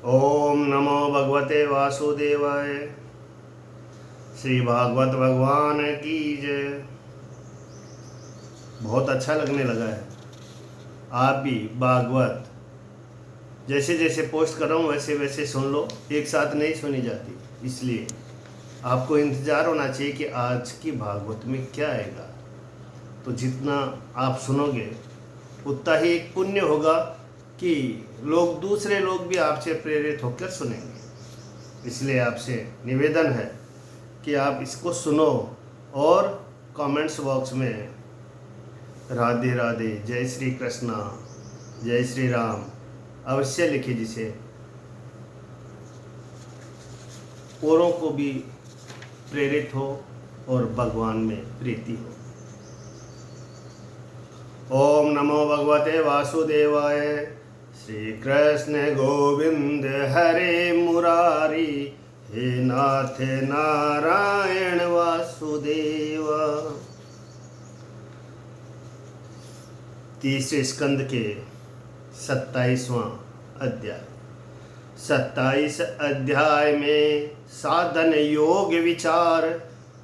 ओम नमो भगवते वासुदेवाय। श्री भागवत भगवान की जय। बहुत अच्छा लगने लगा है। आप भी भागवत जैसे जैसे पोस्ट कर रहा हूँ वैसे वैसे सुन लो, एक साथ नहीं सुनी जाती, इसलिए आपको इंतज़ार होना चाहिए कि आज की भागवत में क्या आएगा। तो जितना आप सुनोगे उतना ही एक पुण्य होगा कि दूसरे लोग भी आपसे प्रेरित होकर सुनेंगे। इसलिए आपसे निवेदन है कि आप इसको सुनो और कमेंट्स बॉक्स में राधे राधे, जय श्री कृष्णा, जय श्री राम अवश्य लिखिए, जिसे औरों को भी प्रेरित हो और भगवान में प्रीति हो। ओम नमो भगवते वासुदेवाय। श्री कृष्ण गोविंद हरे मुरारी, हे नाथ नारायण वासुदेव। तीसरे स्कंद के 27वां अध्याय। 27 अध्याय में साधन योग विचार,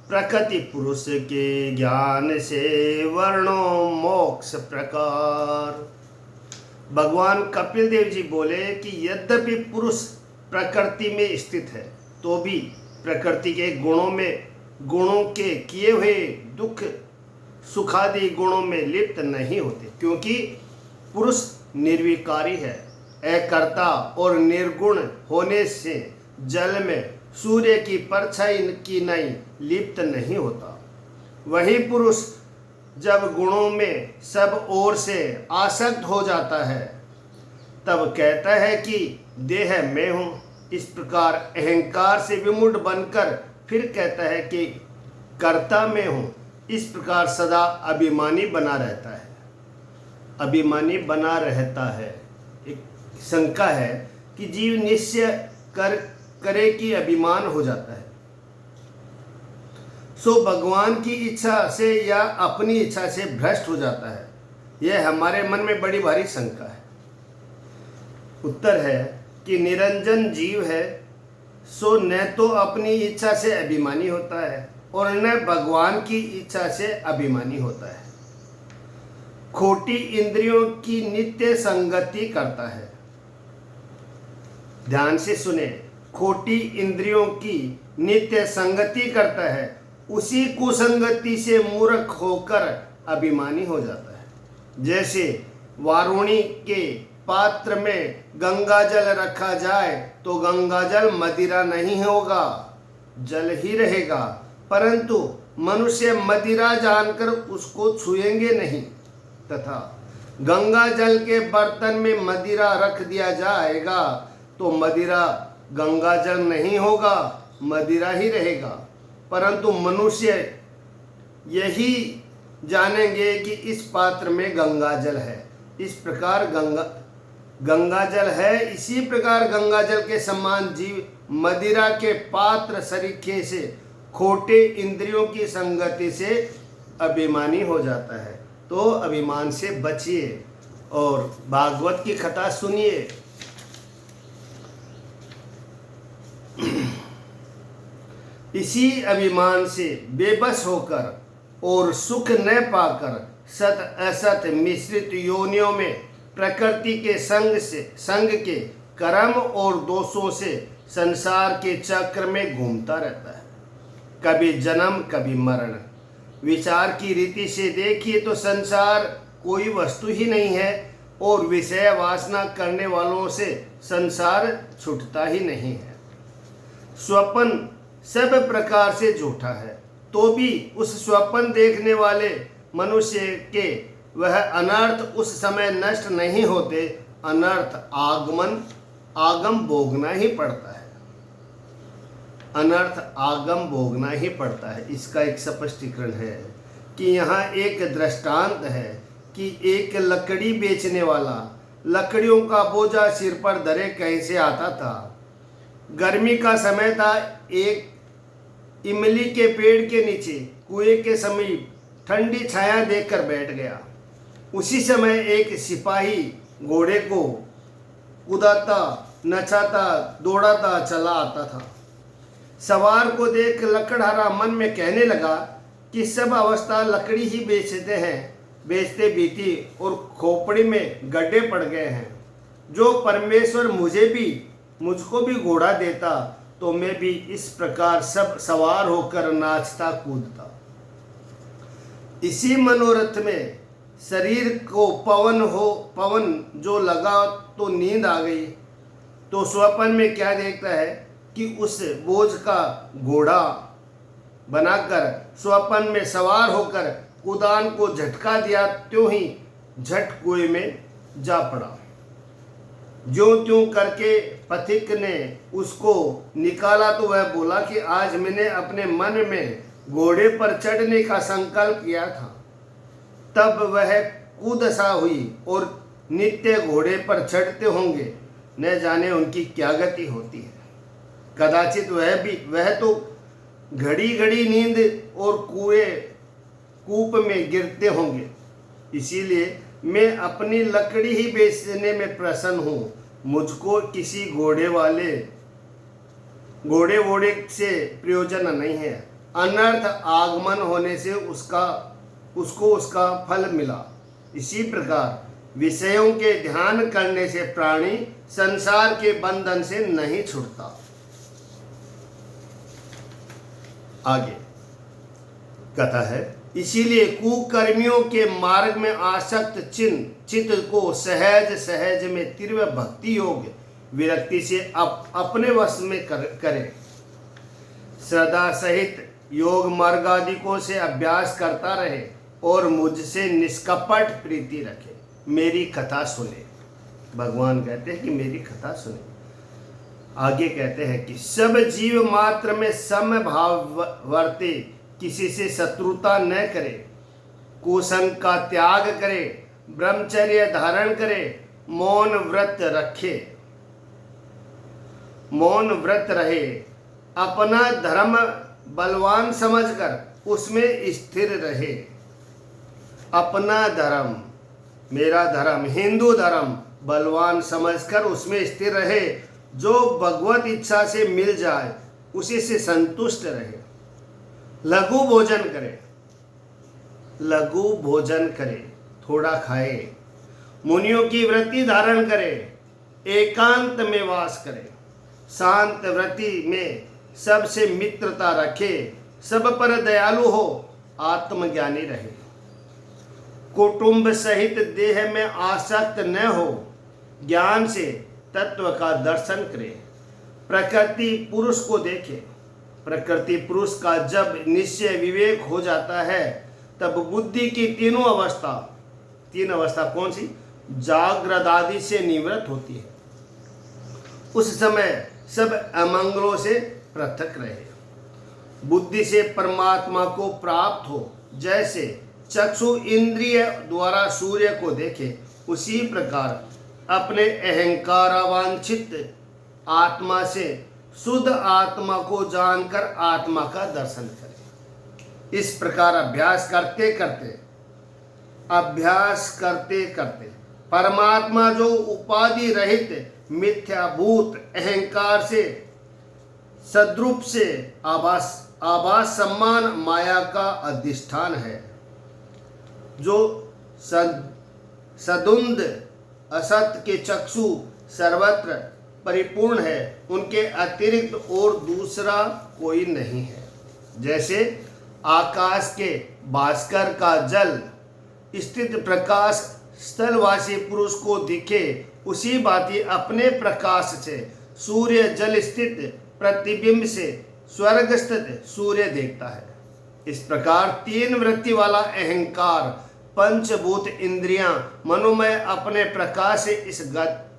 प्रकृति पुरुष के ज्ञान से वर्णों मोक्ष प्रकार। भगवान कपिल देव जी बोले कि यद्यपि पुरुष प्रकृति में स्थित है तो भी प्रकृति के गुणों के किए हुए दुख सुखादि गुणों में लिप्त नहीं होते, क्योंकि पुरुष निर्विकारी है, अकर्ता और निर्गुण होने से जल में सूर्य की परछाई की नहीं लिप्त नहीं होता। वही पुरुष जब गुणों में सब ओर से आसक्त हो जाता है तब कहता है कि देह मैं हूँ। इस प्रकार अहंकार से विमुढ़ बनकर फिर कहता है कि कर्ता मैं हूँ। इस प्रकार सदा अभिमानी बना रहता है। अभिमानी बना रहता है। एक शंका है कि जीव निश्चय करे कि अभिमान हो जाता है, सो भगवान की इच्छा से या अपनी इच्छा से भ्रष्ट हो जाता है। यह हमारे मन में बड़ी भारी शंका है। उत्तर है कि निरंजन जीव है, सो न तो अपनी इच्छा से अभिमानी होता है और न भगवान की इच्छा से अभिमानी होता है। खोटी इंद्रियों की नित्य संगति करता है। ध्यान से सुने, खोटी इंद्रियों की नित्य संगति करता है, उसी कुसंगति से मूर्ख होकर अभिमानी हो जाता है। जैसे वारुणी के पात्र में गंगा जल रखा जाए तो गंगा जल मदिरा नहीं होगा, जल ही रहेगा, परंतु मनुष्य मदिरा जानकर उसको छुएंगे नहीं। तथा गंगा जल के बर्तन में मदिरा रख दिया जाएगा तो मदिरा गंगा जल नहीं होगा, मदिरा ही रहेगा, परंतु मनुष्य यही जानेंगे कि इस पात्र में गंगा जल है। इस प्रकार गंगा जल है, इसी प्रकार गंगा जल के समान जीव मदिरा के पात्र सरीखे से खोटे इंद्रियों की संगति से अभिमानी हो जाता है। तो अभिमान से बचिए और भागवत की कथा सुनिए। इसी अभिमान से बेबस होकर और सुख न पाकर सत असत मिश्रित योनियों में प्रकृति के संग के कर्म और दोषों से संसार के चक्र में घूमता रहता है। कभी जन्म कभी मरण। विचार की रीति से देखिए तो संसार कोई वस्तु ही नहीं है और विषय वासना करने वालों से संसार छूटता ही नहीं है। स्वप्न सब प्रकार से झूठा है, तो भी उस स्वप्न देखने वाले मनुष्य के वह अनर्थ उस समय नष्ट नहीं होते। अनर्थ आगम भोगना ही पड़ता है। अनर्थ आगम भोगना ही पड़ता है। इसका एक स्पष्टीकरण है कि यहाँ एक दृष्टांत है कि एक लकड़ी बेचने वाला लकड़ियों का बोझा सिर पर धरे कहीं से आता था। गर्मी का समय था। एक इमली के पेड़ के नीचे कुएं के समीप ठंडी छाया देखकर बैठ गया। उसी समय एक सिपाही घोड़े को कुदाता नचाता दौड़ाता चला आता था। सवार को देख लकड़हारा मन में कहने लगा कि सब अवस्था लकड़ी ही बेचते बीती और खोपड़ी में गड्ढे पड़ गए हैं। जो परमेश्वर मुझको भी घोड़ा देता तो मैं भी इस प्रकार सब सवार होकर नाचता कूदता। इसी मनोरथ में शरीर को पवन जो लगा तो नींद आ गई। तो स्वप्न में क्या देखता है कि उस बोझ का घोड़ा बनाकर स्वप्न में सवार होकर कुदान को झटका दिया, त्यों ही झट कुएं में जा पड़ा। ज्यों त्यों करके पथिक ने उसको निकाला तो वह बोला कि आज मैंने अपने मन में घोड़े पर चढ़ने का संकल्प किया था। तब वह कुदशा हुई और नित्य घोड़े पर चढ़ते होंगे, न जाने उनकी क्या गति होती है। कदाचित वह तो घड़ी घड़ी नींद और कूप में गिरते होंगे। इसीलिए मैं अपनी लकड़ी ही बेचने में प्रसन्न हूँ। मुझको किसी घोड़े से प्रयोजन नहीं है। अनर्थ आगमन होने से उसको उसका फल मिला। इसी प्रकार विषयों के ध्यान करने से प्राणी संसार के बंधन से नहीं छूटता। आगे कथा है, इसीलिए कुकर्मियों के मार्ग में आसक्त चित्त को सहज में तीव्र भक्ति योग विरक्ति से अपने वश में करे। सदा सहित योग मार्गादिकों से अभ्यास करता रहे और मुझसे निष्कपट प्रीति रखे। मेरी कथा सुने। भगवान कहते हैं कि मेरी कथा सुने। आगे कहते हैं कि सब जीव मात्र में समभाव वर्ते, किसी से शत्रुता न करे, कुसंग का त्याग करे, ब्रह्मचर्य धारण करे, मौन व्रत रहे, अपना धर्म बलवान समझकर उसमें स्थिर रहे। अपना धर्म, मेरा धर्म, हिंदू धर्म बलवान समझकर उसमें स्थिर रहे। जो भगवत इच्छा से मिल जाए उसी से संतुष्ट रहे। लघु भोजन करे, थोड़ा खाए, मुनियों की वृत्ति धारण करे, एकांत में वास करे, शांत वृत्ति में सबसे मित्रता रखे, सब पर दयालु हो, आत्मज्ञानी रहे, कुटुंब सहित देह में आसक्त न हो, ज्ञान से तत्व का दर्शन करे, प्रकृति पुरुष को देखे। प्रकृति पुरुष का जब निश्चय विवेक हो जाता है तब बुद्धि की तीन अवस्था कौन सी? जागृत आदि से निवृत्त होती है। उस समय सब अमंगलों से पृथक रहे। बुद्धि से परमात्मा को प्राप्त हो। जैसे चक्षु इंद्रिय द्वारा सूर्य को देखे, उसी प्रकार अपने अहंकारावांछित आत्मा से शुद्ध आत्मा को जानकर आत्मा का दर्शन करें। इस प्रकार अभ्यास करते करते परमात्मा जो उपाधि रहित मिथ्याभूत अहंकार से सद्रूप से आभास सम्मान माया का अधिष्ठान है, जो सदुंद असत के चक्षु सर्वत्र परिपूर्ण है, उनके अतिरिक्त और दूसरा कोई नहीं है। जैसे आकाश के भास्कर का जल स्थित प्रकाश स्थलवासी पुरुष को दिखे, उसी भांति अपने प्रकाश से सूर्य जल स्थित प्रतिबिंब से स्वर्ग स्थित सूर्य देखता है। इस प्रकार तीन वृत्ति वाला अहंकार, पंचभूत इंद्रियां, मनोमय अपने प्रकाश से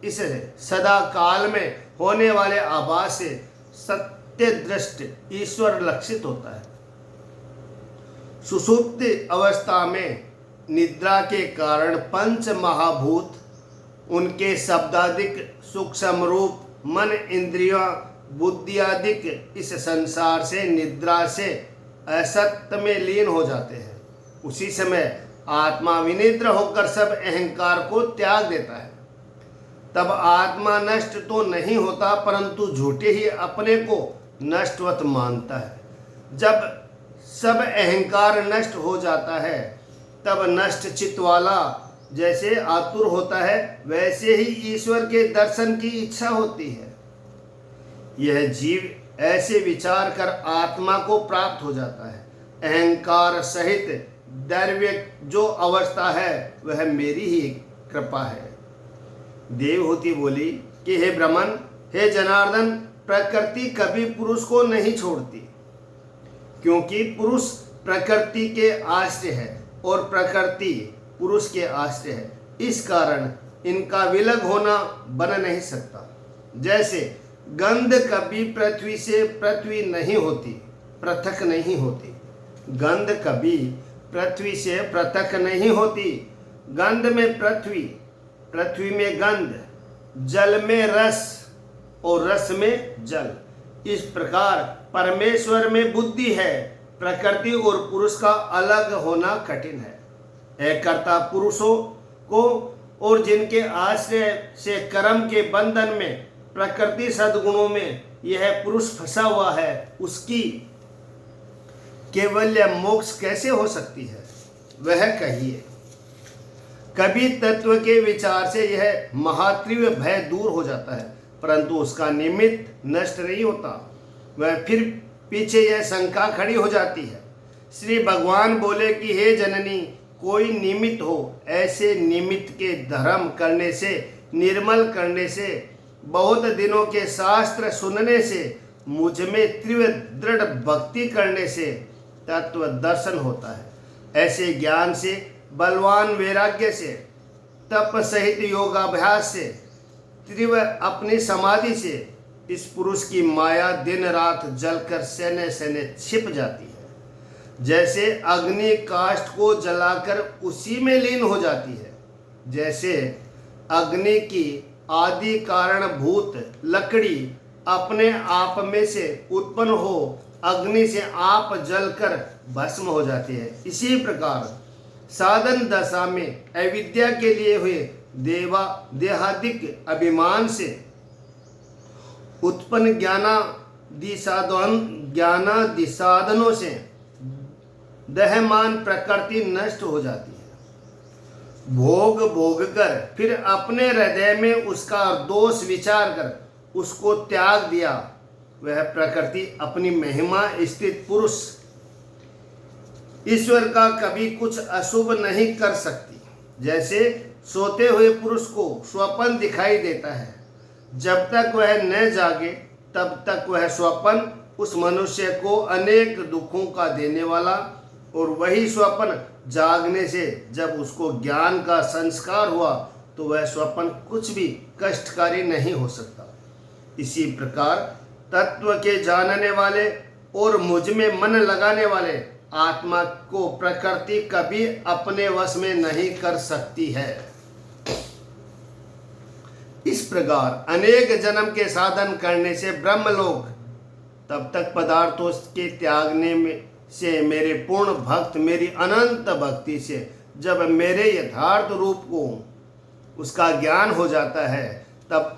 इस सदा काल में होने वाले आभास से सत्य दृष्ट ईश्वर लक्षित होता है। सुषुप्ति अवस्था में निद्रा के कारण पंच महाभूत, उनके शब्दादिक सूक्ष्म रूप, मन, इंद्रियों, बुद्धियादिक इस संसार से निद्रा से असत्य में लीन हो जाते हैं। उसी समय आत्मा विनिद्र होकर सब अहंकार को त्याग देता है। तब आत्मा नष्ट तो नहीं होता, परंतु झूठे ही अपने को नष्टवत मानता है। जब सब अहंकार नष्ट हो जाता है, तब नष्ट चित्त वाला जैसे आतुर होता है, वैसे ही ईश्वर के दर्शन की इच्छा होती है। यह जीव ऐसे विचार कर आत्मा को प्राप्त हो जाता है। अहंकार सहित दैर्घ्य जो अवस्था है, वह मेरी ही कृपा है। देवहूति बोली कि हे ब्रह्मन, हे जनार्दन, प्रकृति कभी पुरुष को नहीं छोड़ती, क्योंकि पुरुष प्रकृति के आश्रय है और प्रकृति पुरुष के आश्रय है। इस कारण इनका विलग होना बन नहीं सकता। जैसे गंध कभी पृथ्वी से पृथ्वी नहीं होती, पृथक नहीं होती। गंध कभी पृथ्वी से पृथक नहीं होती। गंध में पृथ्वी, पृथ्वी में गंध, जल में रस और रस में जल। इस प्रकार परमेश्वर में बुद्धि है। प्रकृति और पुरुष का अलग होना कठिन है। कर्ता पुरुषों को और जिनके आश्रय से कर्म के बंधन में, प्रकृति सद्गुणों में यह पुरुष फंसा हुआ है, उसकी केवल मोक्ष कैसे हो सकती है, वह कहिए। कभी तत्व के विचार से यह महातीव्र भय दूर हो जाता है, परंतु उसका निमित्त नष्ट नहीं होता। वह फिर पीछे यह शंका खड़ी हो जाती है। श्री भगवान बोले कि हे जननी, कोई निमित्त हो, ऐसे निमित्त के धर्म करने से, निर्मल करने से, बहुत दिनों के शास्त्र सुनने से, मुझ में तीव्र दृढ़ भक्ति करने से तत्व दर्शन होता है। ऐसे ज्ञान से, बलवान वैराग्य से, तप सहित योगाभ्यास से, तीव्र अपनी समाधि से इस पुरुष की माया दिन रात जलकर सैने सैने छिप जाती है। जैसे अग्नि काष्ठ को जलाकर उसी में लीन हो जाती है, जैसे अग्नि की आदि कारणभूत लकड़ी अपने आप में से उत्पन्न हो अग्नि से आप जलकर भस्म हो जाती है, इसी प्रकार साधन दशा में अविद्या के लिए हुए देहादिक अभिमान से उत्पन्न ज्ञानादिसाधनों से दहमान प्रकृति नष्ट हो जाती है। भोग भोग कर फिर अपने हृदय में उसका दोष विचार कर उसको त्याग दिया, वह प्रकृति अपनी महिमा स्थित पुरुष ईश्वर का कभी कुछ अशुभ नहीं कर सकती। जैसे सोते हुए पुरुष को स्वप्न दिखाई देता है, जब तक वह न जागे तब तक वह स्वप्न उस मनुष्य को अनेक दुखों का देने वाला, और वही स्वप्न जागने से जब उसको ज्ञान का संस्कार हुआ तो वह स्वप्न कुछ भी कष्टकारी नहीं हो सकता। इसी प्रकार तत्व के जानने वाले और मुझ में मन लगाने वाले आत्मा को प्रकृति कभी अपने वश में नहीं कर सकती है। इस प्रकार अनेक जन्म के साधन करने से ब्रह्मलोक, तब तक पदार्थों के त्यागने में से मेरे पूर्ण भक्त मेरी अनंत भक्ति से जब मेरे यथार्थ रूप को उसका ज्ञान हो जाता है, तब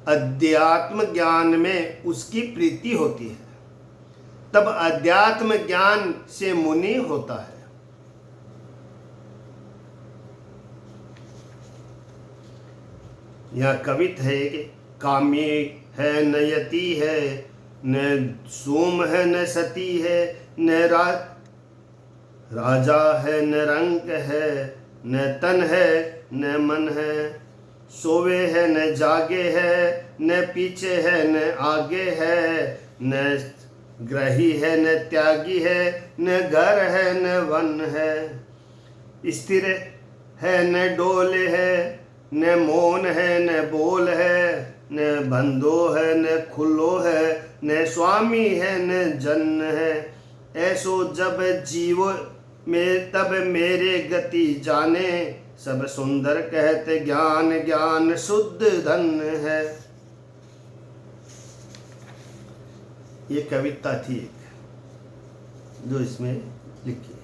अध्यात्म ज्ञान में उसकी प्रीति होती है। तब अध्यात्म ज्ञान से मुनि होता है। यह कवित है कि कामी है न यति है, न सोम है न सती है, न राजा है न रंक है, न तन है न मन है, सोवे है न जागे है, न पीछे है न आगे है, न ग्रही है न त्यागी है, न घर है न वन है, स्थिर है न डोले है, न मौन है न बोल है, न बंधो है न खुलो है, न स्वामी है न जन है। ऐसो जब जीव में तब मेरे गति जाने, सब सुंदर कहते ज्ञान ज्ञान शुद्ध धन है। ये कविता थी एक जो इसमें लिखी है।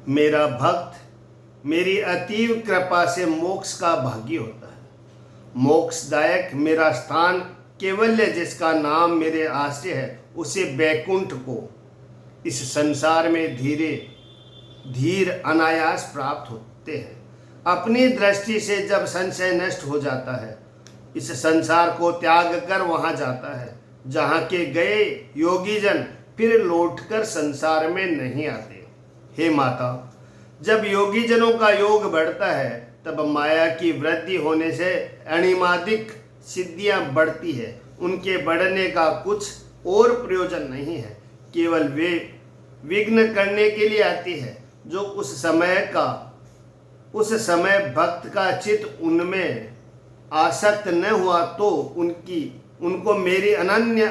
मेरा भक्त मेरी अतीव कृपा से मोक्ष का भागी होता है। मोक्षदायक मेरा स्थान केवल्य जिसका नाम मेरे आश्रय है, उसे बैकुंठ को इस संसार में धीर अनायास प्राप्त होते हैं। अपनी दृष्टि से जब संशय नष्ट हो जाता है, इस संसार को त्याग कर वहां जाता है जहां के गए योगीजन फिर लौटकर संसार में नहीं आते। हे माता, जब योगीजनों का योग बढ़ता है तब माया की वृद्धि होने से अणिमादिक सिद्धियां बढ़ती है। उनके बढ़ने का कुछ और प्रयोजन नहीं है, केवल वे विघ्न करने के लिए आती है। जो उस समय भक्त का चित्त उनमें आसक्त न हुआ तो उनको मेरी अनन्य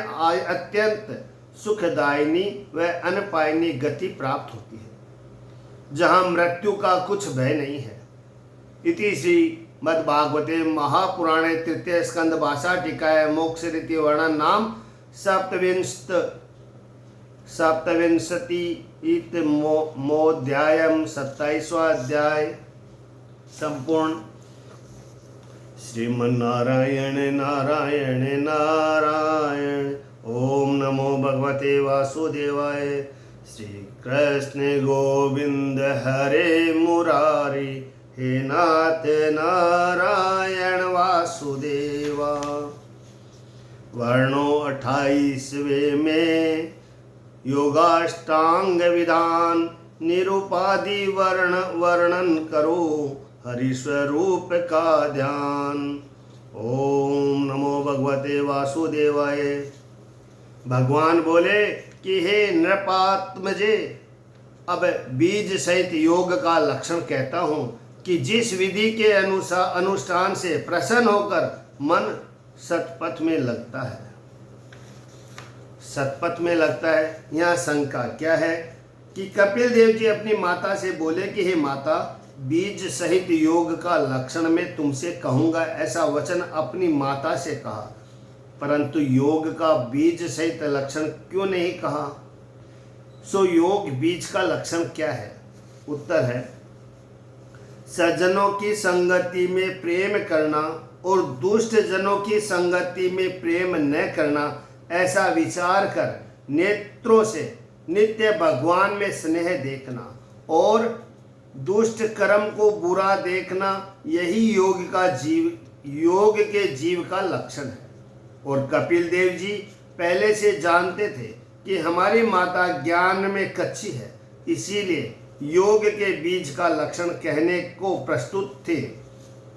अत्यंत सुखदायिनी व अनपायनी गति प्राप्त होती है, जहाँ मृत्यु का कुछ भय नहीं है। इति श्री मद्भागवते महापुराणे तृतीय स्कंद भाषा टीकाय मोक्ष रीति वर्णन नाम सप्तविंशति मोध्यायम 27वां अध्याय संपूर्ण। श्रीमन्नारायण नारायण नारायण। ओम नमो भगवते वासुदेवाय। श्री कृष्ण गोविंद हरे मुरारी, हे नाथ नारायण वासुदेवा। वर्णों 28वें में योगाष्टांग विधान निरुपाधि वर्णन करो, हरि स्वरूप का ध्यान। ओम नमो भगवते वासुदेवाय। भगवान बोले कि हे नृपात्मजे, अब बीज सहित योग का लक्षण कहता हूँ कि जिस विधि के अनुष्ठान से प्रसन्न होकर मन सतपथ में लगता है। सतपथ में लगता है, यहाँ शंका क्या है कि कपिल देव जी अपनी माता से बोले कि हे माता, बीज सहित योग का लक्षण मैं तुमसे कहूँगा, ऐसा वचन अपनी माता से कहा, परंतु योग का बीज सहित लक्षण क्यों नहीं कहा? सो योग बीज का लक्षण क्या है? उत्तर है, सज्जनों की संगति में प्रेम करना और दुष्ट जनों की संगति में प्रेम न करना, ऐसा विचार कर नेत्रों से नित्य भगवान में स्नेह देखना और दुष्ट कर्म को बुरा देखना, यही योग के जीव का लक्षण है। और कपिल देव जी पहले से जानते थे कि हमारी माता ज्ञान में कच्ची है, इसीलिए योग के बीज का लक्षण कहने को प्रस्तुत थे।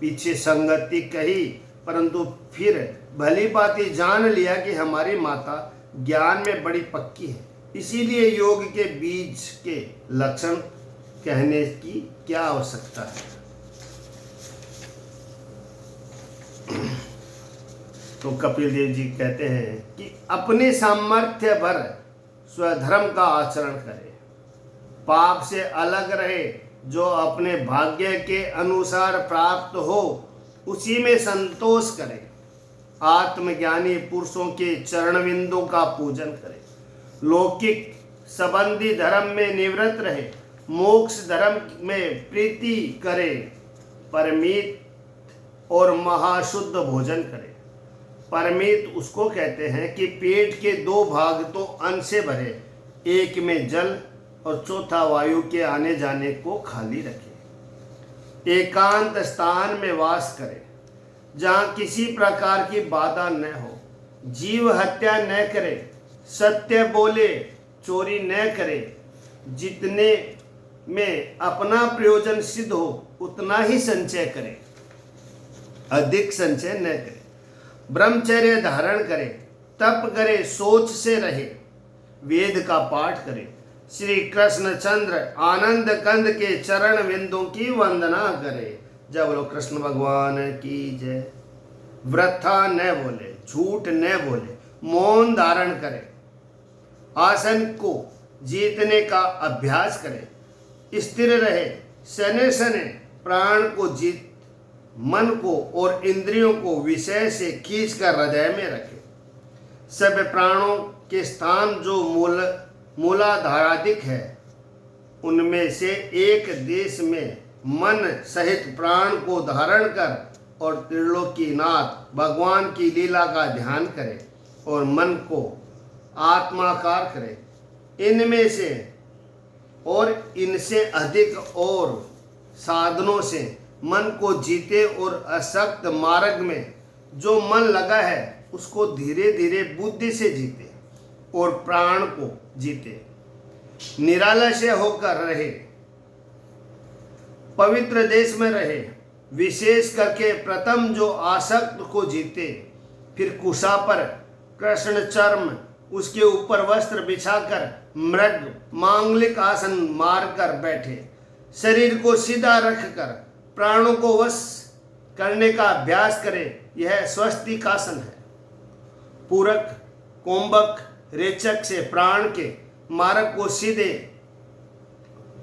पीछे संगति कही, परंतु फिर भली भांति जान लिया कि हमारी माता ज्ञान में बड़ी पक्की है, इसीलिए योग के बीज के लक्षण कहने की क्या आवश्यकता है। तो कपिल देव जी कहते हैं कि अपने सामर्थ्य भर स्वधर्म का आचरण करे, पाप से अलग रहे, जो अपने भाग्य के अनुसार प्राप्त हो उसी में संतोष करे, आत्मज्ञानी पुरुषों के चरणविंदों का पूजन करे, लौकिक संबंधी धर्म में निवृत्त रहे, मोक्ष धर्म में प्रीति करे, परमित और महाशुद्ध भोजन करे। परमित उसको कहते हैं कि पेट के 2 भाग तो अन्न से भरे, एक में जल और चौथा वायु के आने जाने को खाली रखे। एकांत स्थान में वास करे जहाँ किसी प्रकार की बाधा न हो, जीव हत्या न करे, सत्य बोले, चोरी न करे, जितने में अपना प्रयोजन सिद्ध हो उतना ही संचय करे, अधिक संचय न करे, ब्रह्मचर्य धारण करे, तप करे, सोच से रहे, वेद का पाठ करे, श्री कृष्ण चंद्र आनंद कंद के चरण विंदों की वंदना करे। जय बोलो कृष्ण भगवान की जय। वृथा न बोले, झूठ न बोले, मौन धारण करे, आसन को जीतने का अभ्यास करे, स्थिर रहे, सने सने प्राण को जीत, मन को और इंद्रियों को विषय से खींचकर हृदय में रखे। सब प्राणों के स्थान जो मूलाधाराधिक है, उनमें से एक देश में मन सहित प्राण को धारण कर और त्रिलोकीनाथ भगवान की लीला का ध्यान करें और मन को आत्माकार करें। इनमें से और इनसे अधिक और साधनों से मन को जीते और असक्त मार्ग में जो मन लगा है उसको धीरे धीरे बुद्धि से जीते और प्राण को जीते। निरालस्य होकर रहे, पवित्र देश में रहे, विशेष करके प्रथम जो आसक्त को जीते, फिर कुशा पर कृष्ण चर्म उसके ऊपर वस्त्र बिछाकर मृग मांगलिक आसन मारकर बैठे, शरीर को सीधा रखकर प्राणों को वश करने का अभ्यास करे। यह स्वस्तिक आसन है। पूरक, कुंभक, रेचक से प्राण के मार्ग को सीधे,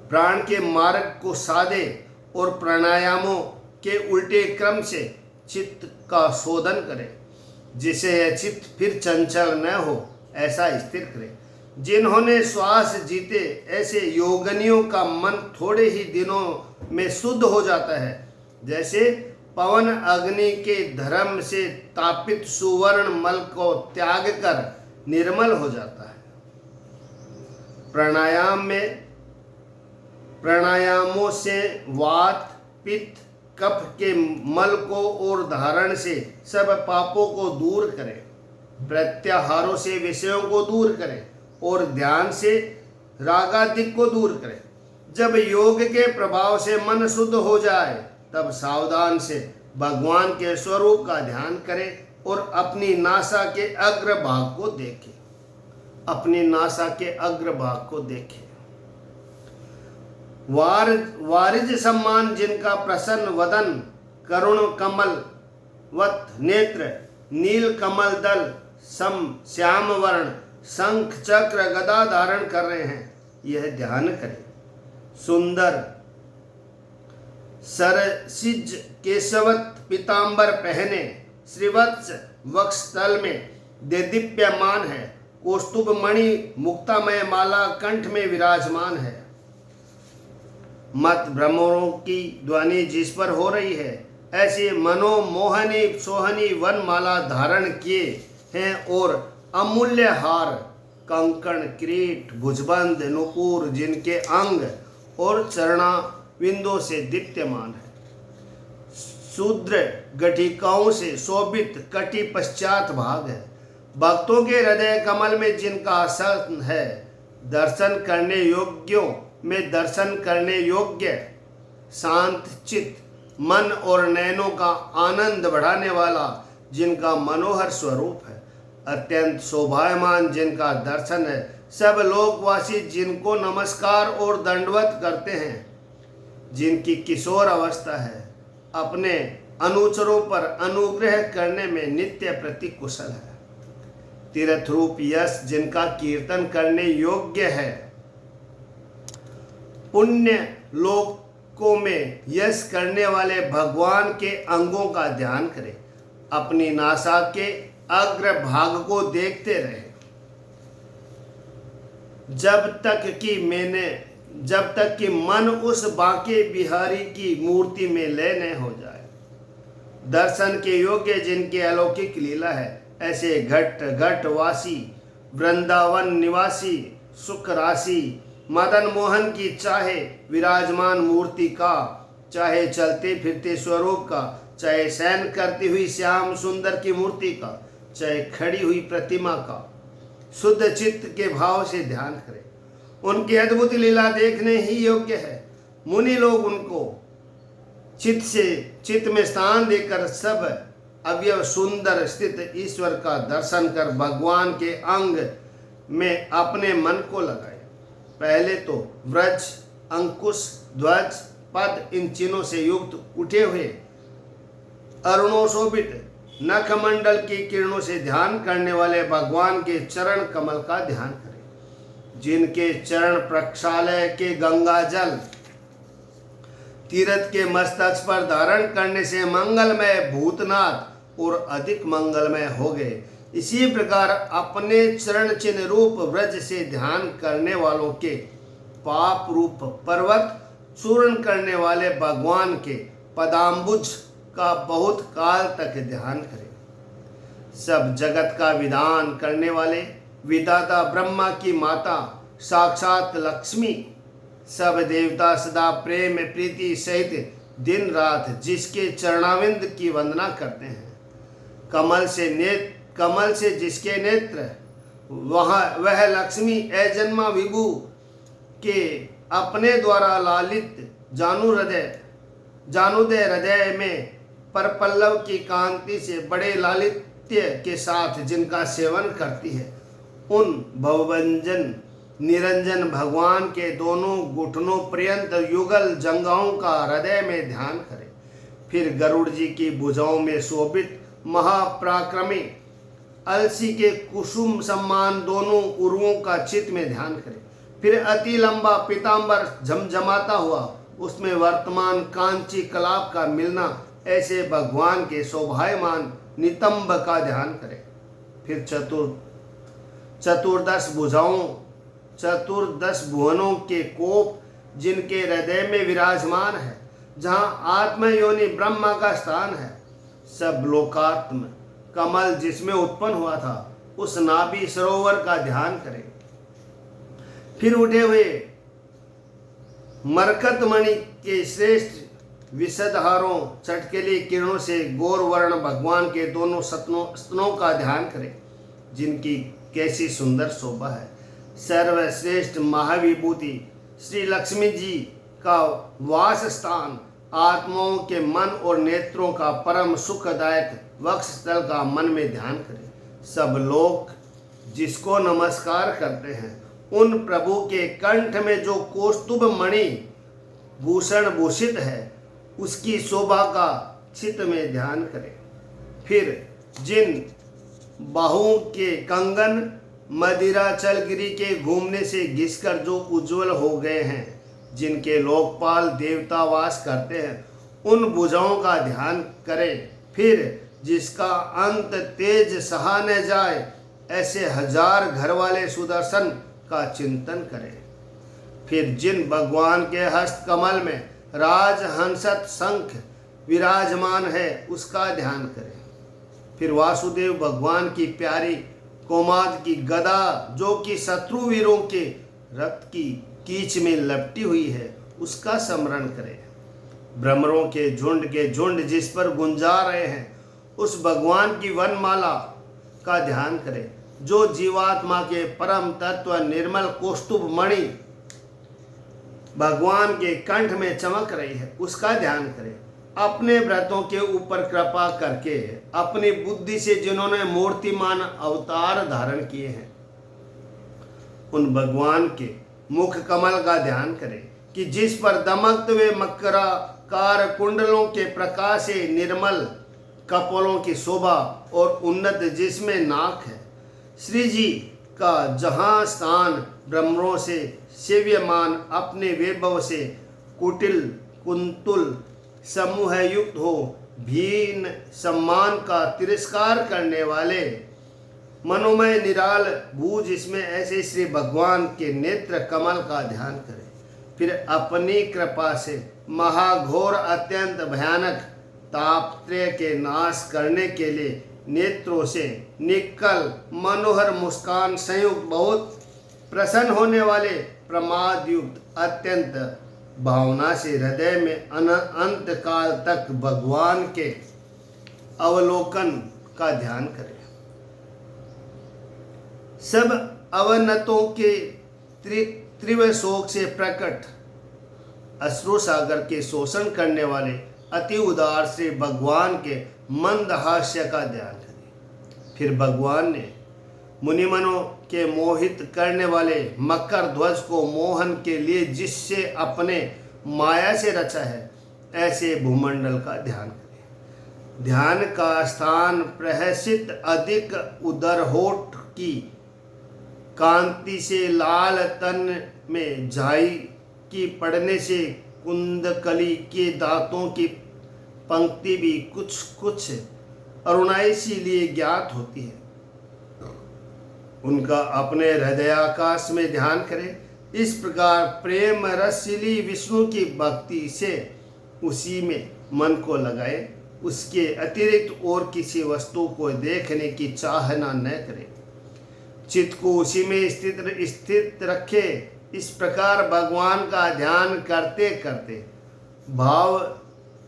प्राण के मार्ग को साधे और प्राणायामों के उल्टे क्रम से चित्त का शोधन करे, जिसे यह चित्त फिर चंचल न हो ऐसा स्थिर करे। जिन्होंने श्वास जीते ऐसे योगिनियों का मन थोड़े ही दिनों में शुद्ध हो जाता है, जैसे पवन अग्नि के धर्म से तापित सुवर्ण मल को त्याग कर निर्मल हो जाता है। प्राणायामों से वात, पित्त, कफ के मल को और धारण से सब पापों को दूर करें। प्रत्याहारों से विषयों को दूर करें और ध्यान से रागादिक को दूर करें। जब योग के प्रभाव से मन शुद्ध हो जाए तब सावधान से भगवान के स्वरूप का ध्यान करें और अपनी नासा के अग्र भाग को देखें। अपनी नासा के अग्र भाग को देखें। वारिज सम्मान जिनका प्रसन्न वदन, करुण कमल वत नेत्र, नील कमल दल सम श्याम वर्ण, शंख चक्र गदा धारण कर रहे हैं, यह ध्यान करें। सुंदर सरसिज केशवत पीतांबर पहने, श्रीवत्स वक्षस्थल में देदीप्यमान है, कौस्तुभ मणि मुक्तामय माला कंठ में विराजमान है। मत भ्रमरों की ध्वनि जिस पर हो रही है, ऐसी मनोमोहनी सोहनी वनमाला धारण किए हैं और अमूल्य हार, कंकण, किरीट, भुजबंद, नुपुर जिनके अंग और चरणा विंदों से दीप्यमान है। शूद्र गठिकाओं से शोभित कटी पश्चात भाग है। भक्तों के हृदय कमल में जिनका आसन है, दर्शन करने योग्यों में दर्शन करने योग्य, शांत चित्त, मन और नयनों का आनंद बढ़ाने वाला जिनका मनोहर स्वरूप है, अत्यंत शोभायमान जिनका दर्शन है, सब लोकवासी जिनको नमस्कार और दंडवत करते हैं, जिनकी किशोर अवस्था है, अपने अनुचरों पर अनुग्रह करने में नित्य प्रतिकुशल है। तीर्थ रूप यश जिनका कीर्तन करने योग्य है, पुण्य लोकों में यश करने वाले भगवान के अंगों का ध्यान करें। अपनी नासा के अग्र भाग को देखते रहे जब तक कि मन उस बांके बिहारी की मूर्ति में लय न हो जाए। दर्शन के योग्य जिनके अलौकिक लीला है, ऐसे घट वासी, वृंदावन निवासी, सुख राशि, मदन मोहन की चाहे विराजमान मूर्ति का, चाहे चलते फिरते स्वरूप का, चाहे शयन करती हुई श्याम सुंदर की मूर्ति का, चाहे खड़ी हुई प्रतिमा का, शुद्ध चित्त के भाव से ध्यान करें। उनकी अद्भुत लीला देखने ही योग्य है। मुनि लोग उनको चित्त में स्थान देकर सब अवयव सुंदर स्थित ईश्वर का दर्शन कर भगवान के अंग में अपने मन को लगाए। पहले तो व्रज, अंकुश, ध्वज, पद इन चिन्हों से युक्त उठे हुए अरुणोशोभित नखमंडल की किरणों से ध्यान करने वाले भगवान के चरण कमल का ध्यान करें, जिनके चरण प्रक्षालय के गंगा जल तीर्थ के मस्तक पर धारण करने से मंगलमय भूतनाथ और अधिक मंगलमय हो गए। इसी प्रकार अपने चरण चिन्ह रूप व्रज से ध्यान करने वालों के पाप रूप पर्वत चूर्ण करने वाले भगवान के पदाम्बुज का बहुत काल तक ध्यान करें। सब जगत का विधान करने वाले विधाता ब्रह्मा की माता साक्षात लक्ष्मी, सब देवता सदा प्रेम प्रीति सहित दिन रात जिसके चरणाविंद की वंदना करते हैं। कमल से जिसके नेत्र वह लक्ष्मी अजन्मा विभु के अपने द्वारा लालित जानुदय हृदय में परपल्लव की कांति से बड़े लालित्य के साथ जिनका सेवन करती है, उन भवभंजन निरंजन भगवान के दोनों घुटनों पर्यंत युगल जंगाओं का हृदय में ध्यान करें। फिर गरुड़ जी की भुजाओं में शोभित महापराक्रमी अलसी के कुसुम सम्मान दोनों उर्वों का चित्त में ध्यान करें। फिर अति लंबा पीतांबर झमझमाता हुआ उसमें वर्तमान कांची कलाप का मिलना ऐसे भगवान के शोभायमान नितंब का ध्यान करें। फिर चतुर्दश भुवनों के कोप जिनके हृदय में विराजमान है, जहाँ आत्मयोनि ब्रह्मा का स्थान है, सब लोकात्म कमल जिसमें उत्पन्न हुआ था उस नाभि सरोवर का ध्यान करें। फिर उठे हुए मरकतमणि के श्रेष्ठ विशदहारों चटकेली किरणों से गौर वर्ण भगवान के दोनों स्तनों का ध्यान करें, जिनकी कैसी सुंदर शोभा है। सर्वश्रेष्ठ महाविभूति श्री लक्ष्मी जी का वास स्थान, आत्माओं के मन और नेत्रों का परम सुखदायक वक्षस्थल का मन में ध्यान करें। सब लोग जिसको नमस्कार करते हैं, उन प्रभु के कंठ में जो कौस्तुभ मणि भूषण भूषित है, उसकी शोभा का चित्त में ध्यान करें। फिर जिन बाहुओं के कंगन मदिराचलगिरी के घूमने से घिसकर जो उज्जवल हो गए हैं, जिनके लोकपाल देवता वास करते हैं, उन भुजाओं का ध्यान करें। फिर जिसका अंत तेज सहा न जाए, ऐसे हजार घर वाले सुदर्शन का चिंतन करें। फिर जिन भगवान के हस्त कमल में राजहंसत शंख विराजमान है, उसका ध्यान करें। फिर वासुदेव भगवान की प्यारी कोमाद की गदा जो कि शत्रु वीरों के रक्त की कीच में लपटी हुई है, उसका स्मरण करें। भ्रमरों के झुंड जिस पर गुंजा रहे हैं, उस भगवान की वनमाला का ध्यान करें। जो जीवात्मा के परम तत्व निर्मल कौस्तुभ मणि भगवान के कंठ में चमक रही है, उसका ध्यान करें। अपने व्रतों के ऊपर कृपा करके अपनी बुद्धि से जिन्होंने मूर्तिमान अवतार धारण किए हैं, उन भगवान के मुख कमल का ध्यान करें कि जिस पर दमकते हुए मकराकार कुंडलों के प्रकाश से निर्मल कपोलों की शोभा और उन्नत जिसमें नाक है, श्री जी का जहाँ स्थान भ्रमरों से सेव्यमान अपने वैभव से कुटिल कुंतुल समूह युक्त हो, भीन सम्मान का तिरस्कार करने वाले मनोमय निराल भूज इसमें ऐसे श्री भगवान के नेत्र कमल का ध्यान करें। फिर अपनी कृपा से महाघोर अत्यंत भयानक तापत्रय के नाश करने के लिए नेत्रों से निकल मनोहर मुस्कान संयुक्त बहुत प्रसन्न होने वाले प्रमाद युक्त अत्यंत भावना से हृदय में अंत काल तक भगवान के अवलोकन का ध्यान करें। सब अवनतों के तीव्र शोक से प्रकट अश्रु सागर के शोषण करने वाले अति उदार से भगवान के मंद हास्य का ध्यान करें। फिर भगवान ने मुनिमनों के मोहित करने वाले मकर ध्वज को मोहन के लिए जिससे अपने माया से रचा है, ऐसे भूमंडल का ध्यान करें। ध्यान का स्थान प्रहसित अधिक उदर होठ की कांति से लाल तन में झाई की पड़ने से कुंदकली के दांतों की पंक्ति भी कुछ कुछ अरुणाई सी लिए ज्ञात होती है। उनका अपने हृदयाकाश में ध्यान करें इस प्रकार प्रेम रसली विष्णु की भक्ति से उसी में मन को लगाए, उसके अतिरिक्त और किसी वस्तु को देखने की चाहना न करे, चित्त को उसी में स्थित रखे। इस प्रकार भगवान का ध्यान करते करते भाव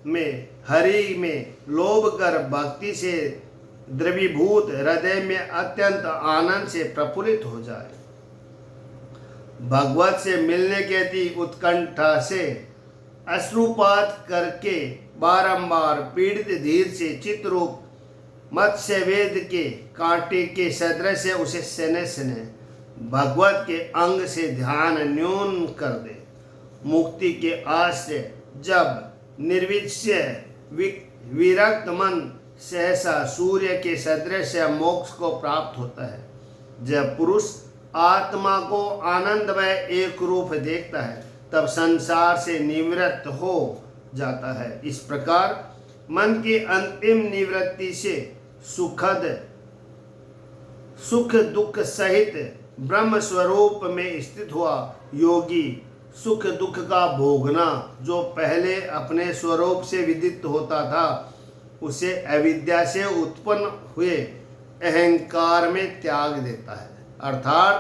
में हरि में लोभ कर भक्ति से द्रवीभूत हृदय में अत्यंत आनंद से प्रफुल्लित हो जाए। भगवत से मिलने के अति उत्कंठा से अश्रुपात करके बारंबार पीड़ित धीर से चित्रूप मत्स्य वेद के कांटे के सदृश उसे सने सने भगवत के अंग से ध्यान न्यून कर दे। मुक्ति के आश्रय जब निर्विषय विरक्त मन सहसा सूर्य के सदृश मोक्ष को प्राप्त होता है। जब पुरुष आत्मा को आनंदमय एक रूप देखता है तब संसार से निवृत्त हो जाता है। इस प्रकार मन की अंतिम निवृत्ति से सुख दुख सहित ब्रह्म स्वरूप में स्थित हुआ योगी सुख दुख का भोगना जो पहले अपने स्वरूप से विदित होता था उसे अविद्या से उत्पन्न हुए अहंकार में त्याग देता है। अर्थात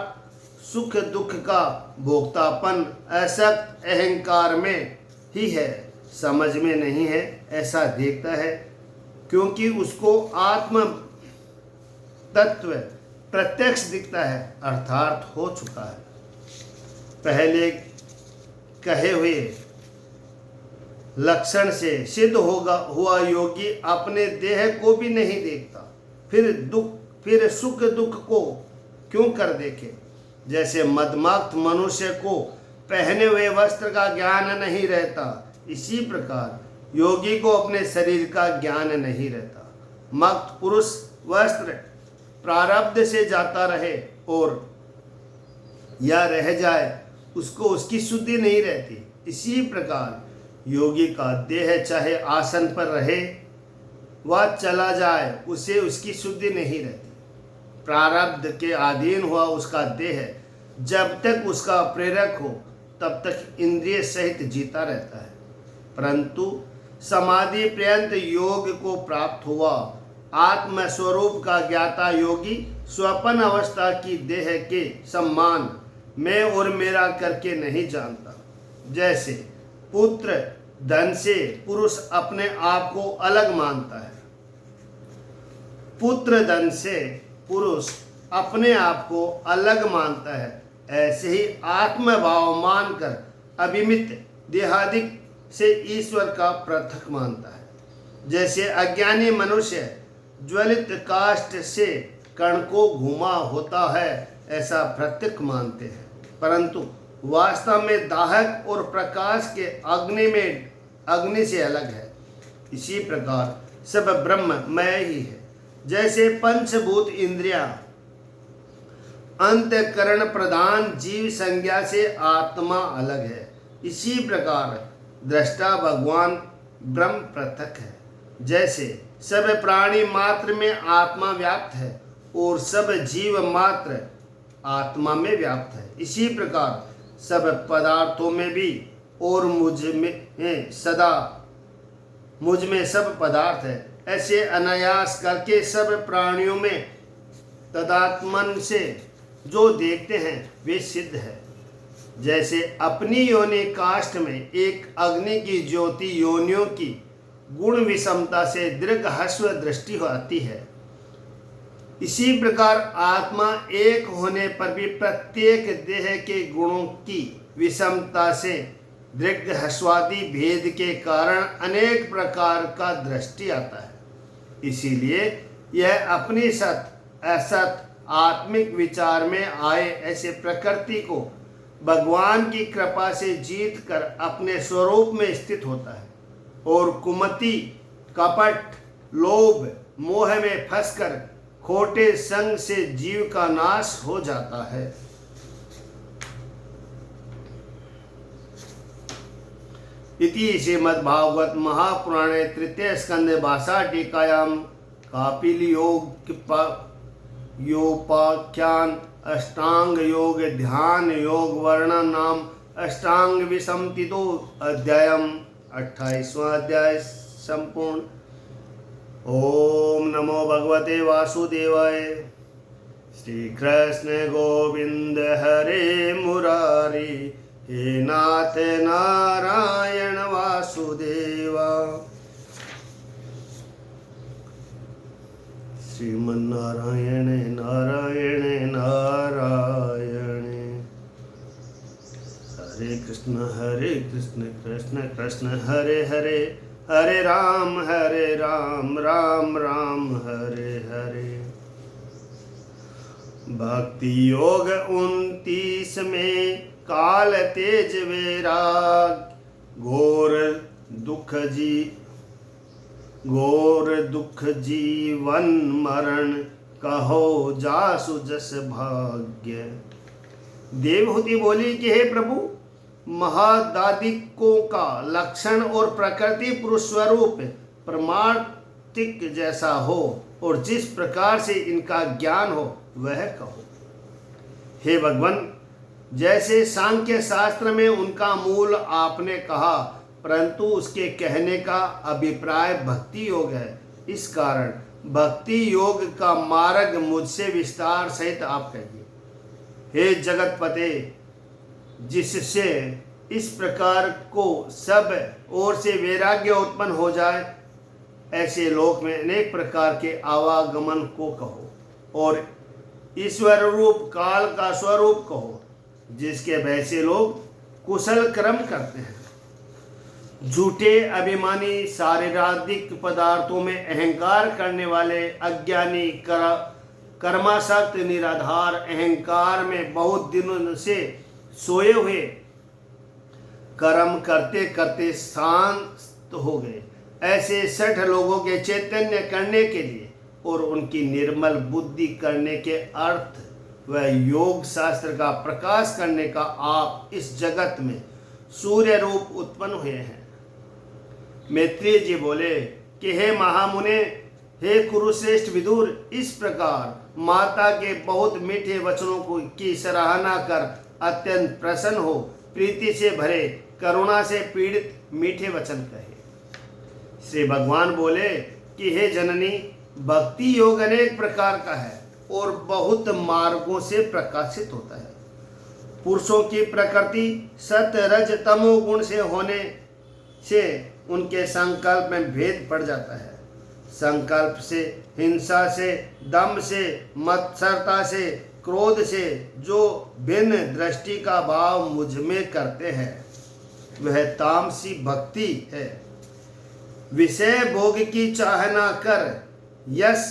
सुख दुख का भोक्तापन असक्त अहंकार में ही है, समझ में नहीं है ऐसा देखता है, क्योंकि उसको आत्म तत्व प्रत्यक्ष दिखता है, अर्थात हो चुका है। पहले कहे हुए लक्षण से सिद्ध हुआ योगी अपने देह को भी नहीं देखता, फिर सुख दुख को क्यों कर देखे। जैसे मदमस्त मनुष्य को पहने हुए वस्त्र का ज्ञान नहीं रहता, इसी प्रकार योगी को अपने शरीर का ज्ञान नहीं रहता। मक्त पुरुष वस्त्र प्रारब्ध से जाता रहे और या रह जाए उसको उसकी शुद्धि नहीं रहती। इसी प्रकार योगी का देह चाहे आसन पर रहे वह चला जाए उसे उसकी शुद्धि नहीं रहती। प्रारब्ध के अधीन हुआ उसका देह जब तक उसका प्रेरक हो तब तक इंद्रिय सहित जीता रहता है, परंतु समाधि पर्यंत योग को प्राप्त हुआ आत्म स्वरूप का ज्ञाता योगी स्वप्न अवस्था की देह के सम्मान मैं और मेरा करके नहीं जानता। जैसे पुत्र धन से पुरुष अपने आप को अलग मानता है, पुत्र धन से पुरुष अपने आप को अलग मानता है, ऐसे ही आत्मभाव मानकर अभिमित देहादिक से ईश्वर का पृथक मानता है। जैसे अज्ञानी मनुष्य ज्वलित काष्ठ से कण को घुमा होता है ऐसा प्रत्यक मानते हैं, परंतु वास्तव में दाहक और प्रकाश के अग्नि से अलग है। इसी प्रकार सब ब्रह्म मय ही है। जैसे पंचभूत इंद्रियां अंतःकरण प्रधान जीव संज्ञा से आत्मा अलग है, इसी प्रकार दृष्टा भगवान ब्रह्म पृथक है। जैसे सब प्राणी मात्र में आत्मा व्याप्त है और सब जीव मात्र आत्मा में व्याप्त है, इसी प्रकार सब पदार्थों में भी और मुझ में सब पदार्थ है। ऐसे अनायास करके सब प्राणियों में तदात्मन से जो देखते हैं वे सिद्ध है। जैसे अपनी योनि काष्ठ में एक अग्नि की ज्योति योनियों की गुण विषमता से दीर्घ हस्व दृष्टि आती है, इसी प्रकार आत्मा एक होने पर भी प्रत्येक देह के गुणों की विषमता से दीर्घ हस्वादि भेद के कारण अनेक प्रकार का दृष्टि आता है। इसीलिए यह अपनी सत असत आत्मिक विचार में आए ऐसे प्रकृति को भगवान की कृपा से जीत कर अपने स्वरूप में स्थित होता है और कुमति कपट लोभ मोह में फंसकर खोटे संग से जीव का नाश हो जाता है। इति श्रीमद्भागवत महापुराणे तृतीय स्कंदे भाषा टीकायां कापिल योग योपाख्यान अष्टांग योग ध्यान योग वर्णन नाम अष्टांग विसंतितो अध्यायम 28वां अध्याय संपूर्ण। ओम नमो भगवते वासुदेवाय। श्री कृष्ण गोविंद हरे मुरारी, हे नाथ नारायण वासुदेवा। श्रीमन्नारायण नारायण नारायण। हरे कृष्ण कृष्ण कृष्ण हरे हरे, हरे राम राम राम हरे हरे। भक्ति योग 29 में काल तेज वैराग, घोर दुख जीवन मरण, कहो जासु जस भाग्य। देवहूति बोली कि हे प्रभु, महादादिकों का लक्षण और प्रकृति पुरुष स्वरूप परमार्थिक जैसा हो और जिस प्रकार से इनका ज्ञान हो वह कहो। हे भगवान, जैसे सांख्य शास्त्र में उनका मूल आपने कहा, परंतु उसके कहने का अभिप्राय भक्ति योग है। इस कारण भक्ति योग का मार्ग मुझसे विस्तार सहित आप कहिए। हे जगतपते, जिससे इस प्रकार को सब ओर से वैराग्य उत्पन्न हो जाए, ऐसे लोक में अनेक प्रकार के आवागमन को कहो और ईश्वर रूप काल का स्वरूप कहो, जिसके वैसे लोग कुशल कर्म करते हैं। झूठे अभिमानी शारीरिक पदार्थों में अहंकार करने वाले अज्ञानी कर्मासक्त निराधार अहंकार में बहुत दिनों से सोए हुए कर्म करते करते शांत हो गए, ऐसे 60 लोगों के चैतन्य करने के लिए और उनकी निर्मल बुद्धि करने के अर्थ व योग शास्त्र का प्रकाश करने का आप इस जगत में सूर्य रूप उत्पन्न हुए हैं। मैत्रेय जी बोले कि हे महामुने, हे कुरुश्रेष्ठ विदुर, इस प्रकार माता के बहुत मीठे वचनों की सराहना कर अत्यंत प्रसन्न हो प्रीति से भरे करुणा से पीड़ित मीठे वचन कहे। श्री भगवान बोले कि हे जननी, भक्ति योग अनेक प्रकार का है और बहुत मार्गों से प्रकाशित होता है। पुरुषों की प्रकृति सत रज तमो गुण से होने से उनके संकल्प में भेद पड़ जाता है। संकल्प से, हिंसा से, दम से, मत्सरता से, क्रोध से जो भिन्न दृष्टि का भाव मुझ में करते हैं वह तामसी भक्ति है। विषय भोग की चाहना कर यश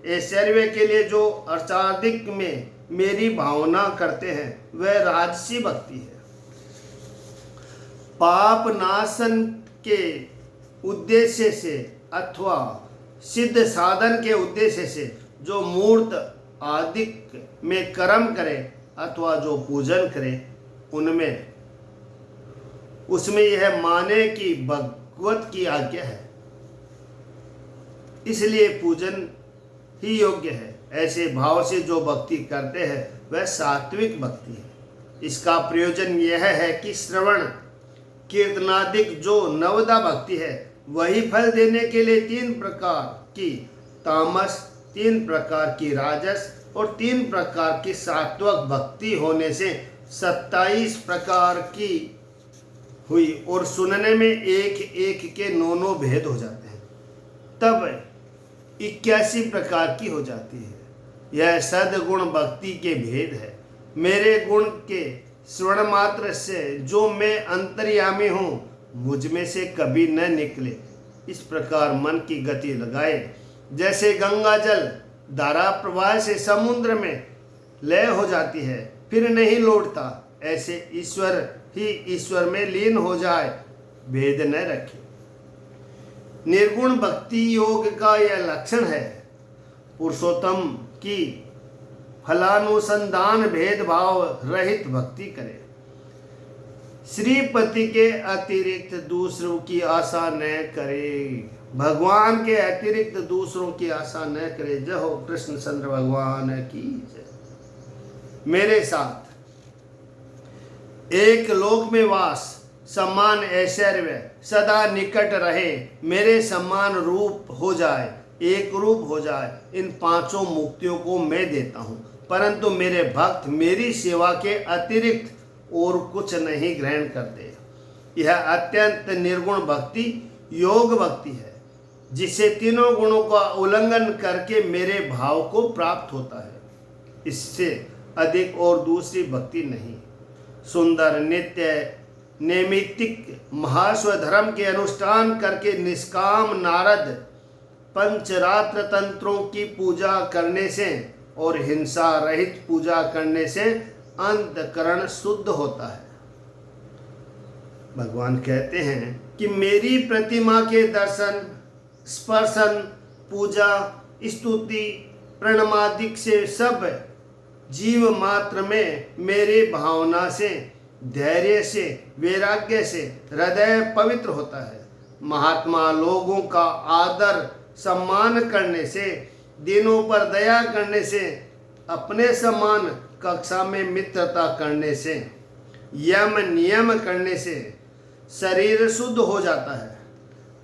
ऐश्वर्य के लिए जो अर्चादिक में मेरी भावना करते हैं वह राजसी भक्ति है। पाप नाशन के उद्देश्य से अथवा सिद्ध साधन के उद्देश्य से जो मूर्त आदिक में कर्म करे अथवा जो पूजन करे, उसमें यह माने कि भगवत की आज्ञा है, इसलिए पूजन ही योग्य है। ऐसे भाव से जो भक्ति करते हैं वह सात्विक भक्ति है। इसका प्रयोजन यह है कि श्रवण कीर्तनादिक जो नवदा भक्ति है वही फल देने के लिए 3 प्रकार की तामस, 3 प्रकार की राजस और 3 प्रकार की सात्विक भक्ति होने से 27 प्रकार की हुई और सुनने में एक एक के 9 भेद हो जाते हैं, तब 81 प्रकार की हो जाती है। यह सद्गुण भक्ति के भेद है। मेरे गुण के श्रवण मात्र से जो मैं अंतर्यामी हूँ मुझ में से कभी न निकले, इस प्रकार मन की गति लगाए। जैसे गंगा जल धारा प्रवाह से समुद्र में लय हो जाती है फिर नहीं लौटता, ऐसे ईश्वर ही ईश्वर में लीन हो जाए, भेद न रखे। निर्गुण भक्ति योग का यह लक्षण है। पुरुषोत्तम की फलानुसंधान भेदभाव रहित भक्ति करे। श्रीपति के अतिरिक्त दूसरों की आशा न करे। भगवान के अतिरिक्त दूसरों की आशा न करे। जय हो कृष्ण चंद्र भगवान की जय। मेरे साथ एक लोक में वास, सम्मान ऐश्वर्य सदा निकट रहे, मेरे समान रूप हो जाए, एक रूप हो जाए, इन पांचों मुक्तियों को मैं देता हूँ। परंतु मेरे भक्त मेरी सेवा के अतिरिक्त और कुछ नहीं ग्रहण करते। यह अत्यंत निर्गुण भक्ति योग भक्ति है, जिसे तीनों गुणों का उल्लंघन करके मेरे भाव को प्राप्त होता है। इससे अधिक और दूसरी भक्ति नहीं। सुंदर नित्य नैमित्तिक महास्व धर्म के अनुष्ठान करके निष्काम नारद पंचरात्र तंत्रों की पूजा करने से और हिंसा रहित पूजा करने से अंतकरण शुद्ध होता है। भगवान कहते हैं कि मेरी प्रतिमा के दर्शन, स्पर्शन, पूजा, स्तुति, प्रणमादिक से सब जीव मात्र में मेरे भावना से, धैर्य से, वैराग्य से हृदय पवित्र होता है। महात्मा लोगों का आदर सम्मान करने से, दीनों पर दया करने से, अपने समान कक्षा में मित्रता करने से, यम नियम करने से शरीर शुद्ध हो जाता है।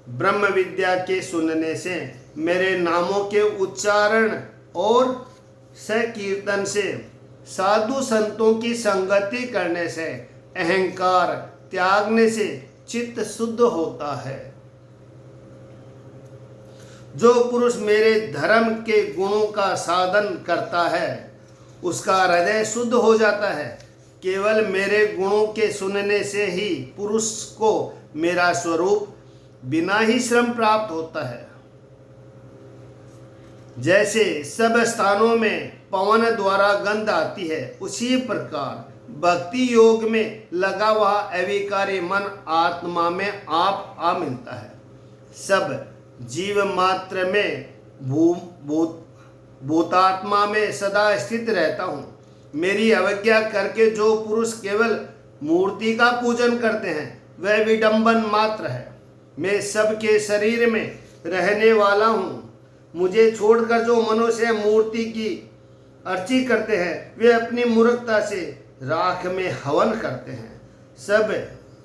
ब्रह्म विद्या के सुनने से, मेरे नामों के उच्चारण और संकीर्तन से, साधु संतों की संगति करने से, अहंकार त्यागने से चित्त शुद्ध होता है। जो पुरुष मेरे धर्म के गुणों का साधन करता है, उसका हृदय शुद्ध हो जाता है। केवल मेरे गुणों के सुनने से ही पुरुष को मेरा स्वरूप बिना ही श्रम प्राप्त होता है। जैसे सब स्थानों में पवन द्वारा गंध आती है, उसी प्रकार भक्ति योग में लगा हुआ अविकारी मन आत्मा में आप आ मिलता है। सब जीव मात्र में भूतात्मा में सदा स्थित रहता हूँ। मेरी अवज्ञा करके जो पुरुष केवल मूर्ति का पूजन करते हैं, वह विडंबन मात्र है। मैं सबके शरीर में रहने वाला हूँ। मुझे छोड़कर जो मनुष्य मूर्ति की अर्ची करते हैं, वे अपनी मूर्खता से राख में हवन करते हैं। सब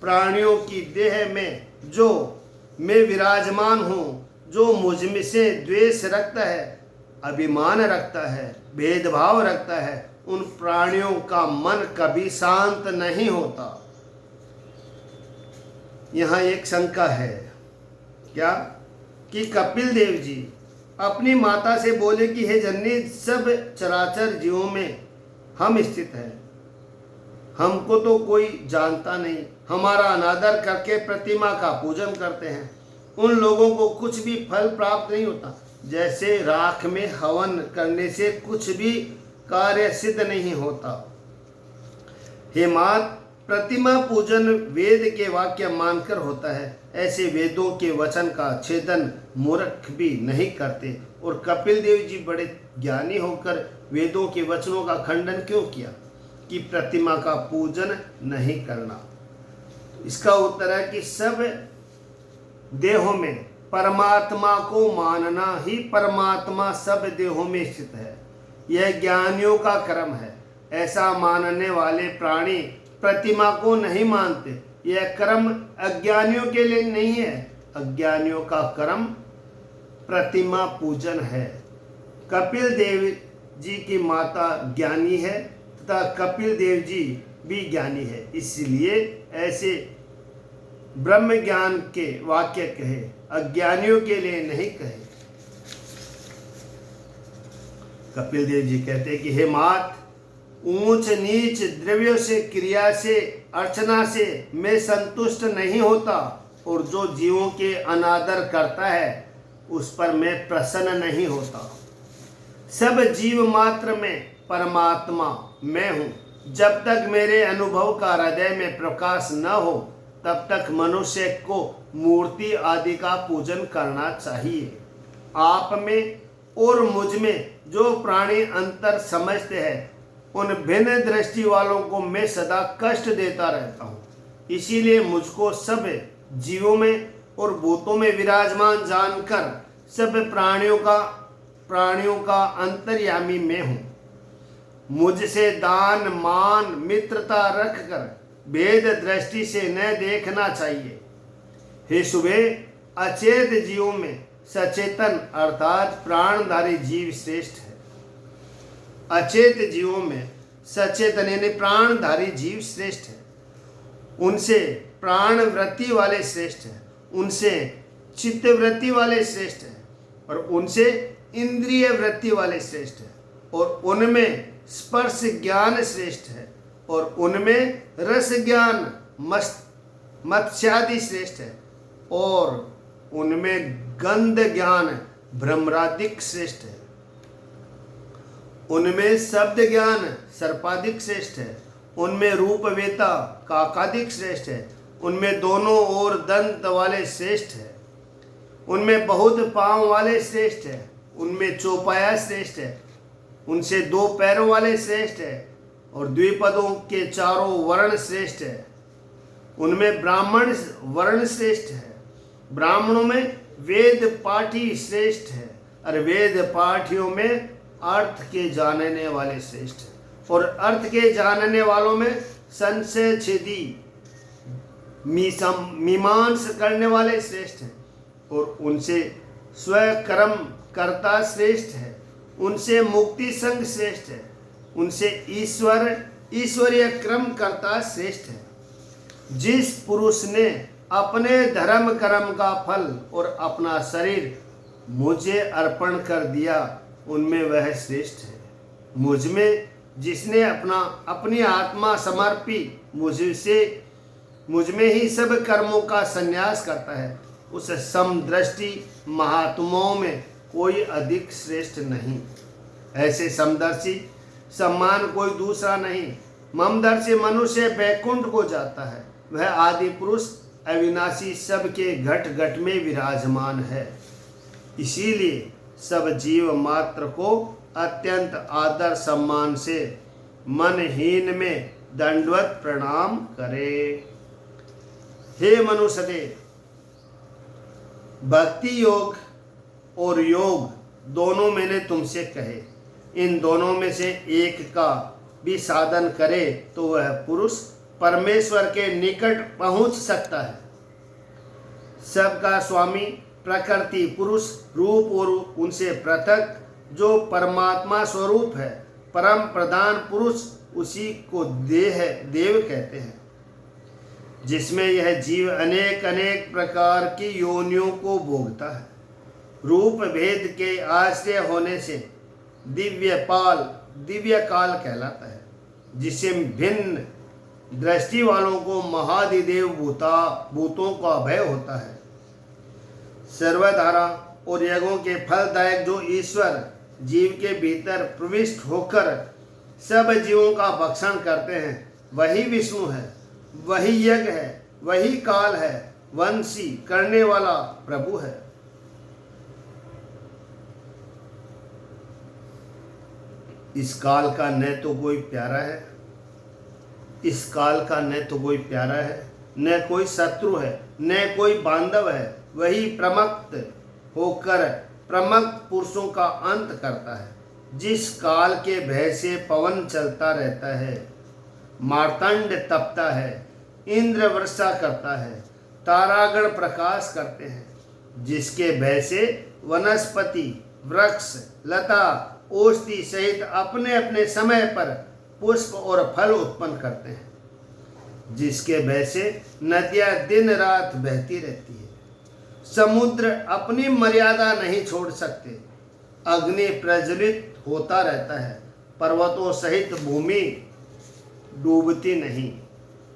प्राणियों की देह में जो मैं विराजमान हूँ, जो मुझ में से द्वेष रखता है, अभिमान रखता है, भेदभाव रखता है, उन प्राणियों का मन कभी शांत नहीं होता। यहाँ एक शंका है क्या कि कपिल देव जी अपनी माता से बोले कि हे जननी, सब चराचर जीवों में हम स्थित हैं, हमको तो कोई जानता नहीं, हमारा अनादर करके प्रतिमा का पूजन करते हैं, उन लोगों को कुछ भी फल प्राप्त नहीं होता। जैसे राख में हवन करने से कुछ भी कार्य सिद्ध नहीं होता। हे मात, प्रतिमा पूजन वेद के वाक्य मानकर होता है, ऐसे वेदों के वचन का छेदन मूर्ख भी नहीं करते। और कपिल देव जी बड़े ज्ञानी होकर वेदों के वचनों का खंडन क्यों किया कि प्रतिमा का पूजन नहीं करना? इसका उत्तर है कि सब देहों में परमात्मा को मानना ही परमात्मा सब देहों में स्थित है। यह ज्ञानियों का कर्म है। ऐसा मानने वाले प्राणी प्रतिमा को नहीं मानते। यह कर्म अज्ञानियों के लिए नहीं है। अज्ञानियों का कर्म प्रतिमा पूजन है। कपिल देव जी की माता ज्ञानी है तथा कपिल देव जी भी ज्ञानी है, इसलिए ऐसे ब्रह्म ज्ञान के वाक्य कहे, अज्ञानियों के लिए नहीं कहे। कपिल देव जी कहते हैं कि हे मात, ऊंच नीच द्रव्यों से, क्रिया से, अर्चना से मैं संतुष्ट नहीं होता, और जो जीवों के अनादर करता है उस पर मैं प्रसन्न नहीं होता। सब जीव मात्र में परमात्मा मैं हूँ। जब तक मेरे अनुभव का हृदय में प्रकाश न हो, तब तक मनुष्य को मूर्ति आदि का पूजन करना चाहिए। आप में और मुझ में जो प्राणी अंतर समझते हैं, उन भिन्न दृष्टि वालों को मैं सदा कष्ट देता रहता हूँ। इसीलिए मुझको सब जीवों में और भूतों में विराजमान जानकर सब प्राणियों का अंतर्यामी मैं हूँ। मुझसे दान मान मित्रता रखकर भेद दृष्टि से न देखना चाहिए। हे सुबह, अचेत जीवों में सचेतन अर्थात प्राणधारी जीव श्रेष्ठ है। अचेत जीवों में सचेतन यानी प्राणधारी जीव श्रेष्ठ है। उनसे प्राण वृत्ति वाले श्रेष्ठ है, उनसे चित्त वृत्ति वाले श्रेष्ठ है, और उनसे इंद्रिय वृत्ति वाले श्रेष्ठ है, और उनमें स्पर्श ज्ञान श्रेष्ठ है, और उनमें रस ज्ञान मत्स्यादि श्रेष्ठ है, और उनमें गंध ज्ञान भ्रमरादिक श्रेष्ठ है, उनमें शब्द ज्ञान सर्पादिक श्रेष्ठ है, उनमें रूपवेता काकादिक श्रेष्ठ है, उनमें दोनों ओर दंत वाले श्रेष्ठ है, उनमें बहुत पांव वाले श्रेष्ठ है, उनमें चौपाया श्रेष्ठ है, उनसे 2 पैरों वाले श्रेष्ठ है, और द्विपदों के चारों वर्ण श्रेष्ठ है, उनमें ब्राह्मण वर्ण श्रेष्ठ है, ब्राह्मणों में वेद पाठी श्रेष्ठ है, और वेद पाठियों में अर्थ के जानने वाले श्रेष्ठ है, और अर्थ के जानने वालों में संशय छेदी मीमांस करने वाले श्रेष्ठ हैं, और उनसे स्वकर्म कर्ता श्रेष्ठ है, उनसे मुक्ति संग श्रेष्ठ है, उनसे ईश्वरीय क्रम कर्ता श्रेष्ठ है। जिस पुरुष ने अपने धर्म कर्म का फल और अपना शरीर मुझे अर्पण कर दिया, उनमें वह श्रेष्ठ है। मुझ में जिसने अपनी आत्मा समर्पी मुझ में ही सब कर्मों का संन्यास करता है, उस समदृष्टि महात्माओं में कोई अधिक श्रेष्ठ नहीं। ऐसे समदर्शी सम्मान कोई दूसरा नहीं। ममदर्शी मनुष्य बैकुंठ को जाता है, वह आदि पुरुष अविनाशी सबके घट घट में विराजमान है। इसीलिए सब जीव मात्र को अत्यंत आदर सम्मान से मनहीन में दंडवत प्रणाम करे। हे मनुष्यदेव, भक्ति योग और योग दोनों मैंने तुमसे कहे, इन दोनों में से एक का भी साधन करे तो वह पुरुष परमेश्वर के निकट पहुंच सकता है। सबका स्वामी प्रकृति पुरुष रूप और उनसे पृथक जो परमात्मा स्वरूप है, परम प्रधान पुरुष, उसी को देव कहते हैं, जिसमें यह जीव अनेक अनेक प्रकार की योनियों को भोगता है। रूप भेद के आश्रय होने से दिव्य काल कहलाता है, जिससे भिन्न दृष्टि वालों को महाधिदेव भूतों का भय होता है। सर्वधारा और यज्ञों के फलदायक जो ईश्वर जीव के भीतर प्रविष्ट होकर सब जीवों का भक्षण करते हैं, वही विष्णु है, वही यज्ञ है, वही काल है, वंशी करने वाला प्रभु है। इस काल का न तो कोई प्यारा है, इस काल का न तो कोई प्यारा है, न कोई शत्रु है, न कोई बांधव है। वही प्रमक्त होकर प्रमक्त पुरुषों का अंत करता है। जिस काल के भय से पवन चलता रहता है, मार्तंड तपता है, इंद्र वर्षा करता है, तारागण प्रकाश करते हैं, जिसके भय से वनस्पति वृक्ष लता औषधि सहित अपने अपने समय पर पुष्प और फल उत्पन्न करते हैं, जिसके भय से नदियां दिन रात बहती रहती है, समुद्र अपनी मर्यादा नहीं छोड़ सकते, अग्नि प्रज्वलित होता रहता है, पर्वतों सहित भूमि डूबती नहीं,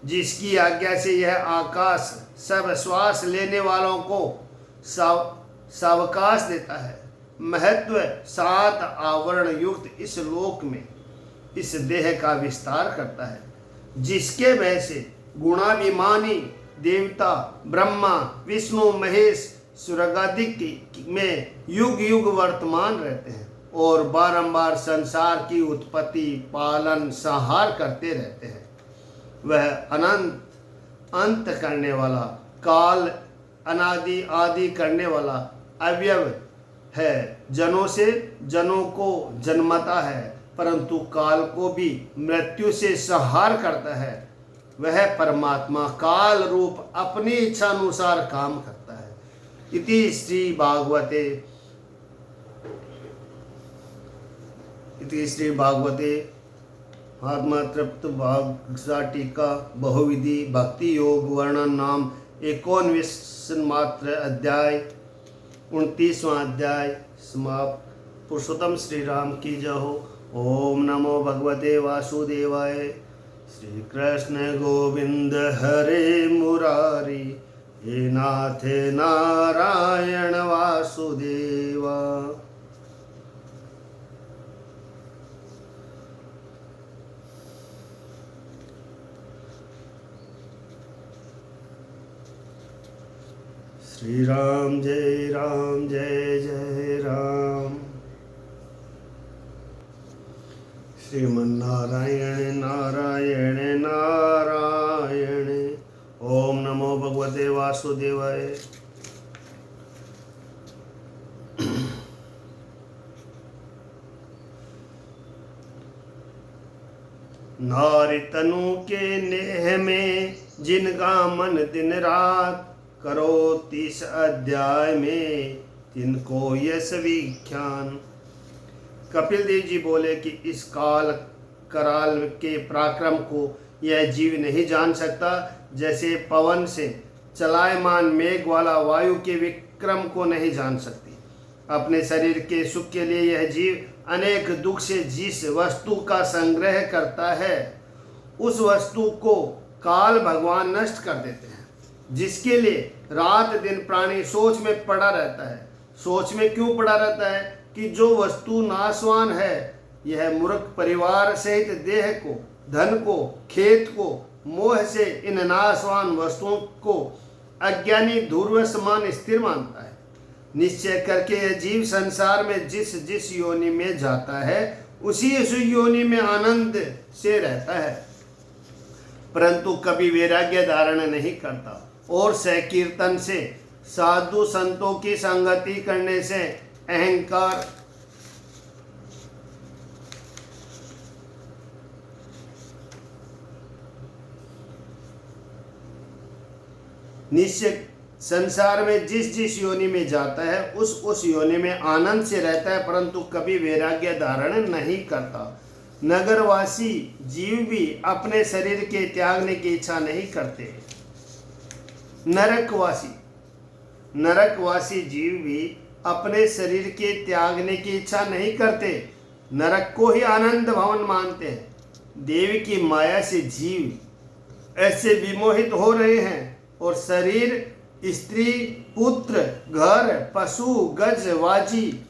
जिसकी आज्ञा से यह आकाश सब श्वास लेने वालों को सावकाश देता है। महत्व 7 आवरण युक्त इस लोक में इस देह का विस्तार करता है, जिसके भय से गुणाभिमानी देवता ब्रह्मा विष्णु महेश स्वर्गादिक में युग युग वर्तमान रहते हैं और बारंबार संसार की उत्पत्ति पालन संहार करते रहते हैं। वह अनंत अंत करने वाला काल अनादि आदि करने वाला अव्यय है। जनों से जनों को जन्माता है, परंतु काल को भी मृत्यु से संहार करता है। वह परमात्मा काल रूप अपनी इच्छा अनुसार काम करता है। इति श्री भागवते आत्मा तृप्त भागसा टीका बहुविधि भक्ति योग वर्णन नाम 19 मात्र अध्याय 29वां अध्याय समाप्त। पुरुषोत्तम श्री राम की जय हो। ओम नमो भगवते वासुदेवाय। श्री कृष्ण गोविंद हरे मुरारी, हे नाथ नारायण वासुदेवा। श्री राम जय जय राम। श्रीमन्नारायण नारायण नारायण। ओम नमो भगवते वासुदेवाय। नारी तनु के नेह में जिनका मन दिन रात, करो 30 अध्याय में तिनको यश विख्यान। कपिल देव जी बोले कि इस काल कराल के पराक्रम को यह जीव नहीं जान सकता, जैसे पवन से चलायमान मेघ वाला वायु के विक्रम को नहीं जान सकती। अपने शरीर के सुख के लिए यह जीव अनेक दुख से जिस वस्तु का संग्रह करता है, उस वस्तु को काल भगवान नष्ट कर देते हैं। जिसके लिए रात दिन प्राणी सोच में पड़ा रहता है। सोच में क्यों पड़ा रहता है? कि जो वस्तु नाशवान है, यह मूर्ख परिवार सहित देह को, धन को, खेत को मोह से इन नाशवान वस्तुओं को अज्ञानी ध्रुव समान स्थिर मानता है। निश्चय करके यह जीव संसार में जिस जिस योनि में जाता है, उसी योनि में आनंद से रहता है, परंतु कभी वैराग्य धारण नहीं करता। और संकीर्तन से, साधु संतों की संगति करने से अहंकार निश्चय संसार में जिस जिस योनि में जाता है, उस योनि में आनंद से रहता है, परंतु कभी वैराग्य धारण नहीं करता। नगरवासी जीव भी अपने शरीर के त्यागने की इच्छा नहीं करते। नरकवासी जीव भी अपने शरीर के त्यागने की इच्छा नहीं करते, नरक को ही आनंद भवन मानते हैं। देव की माया से जीव ऐसे विमोहित हो रहे हैं और शरीर, स्त्री, पुत्र, घर, पशु, गज, वाजी,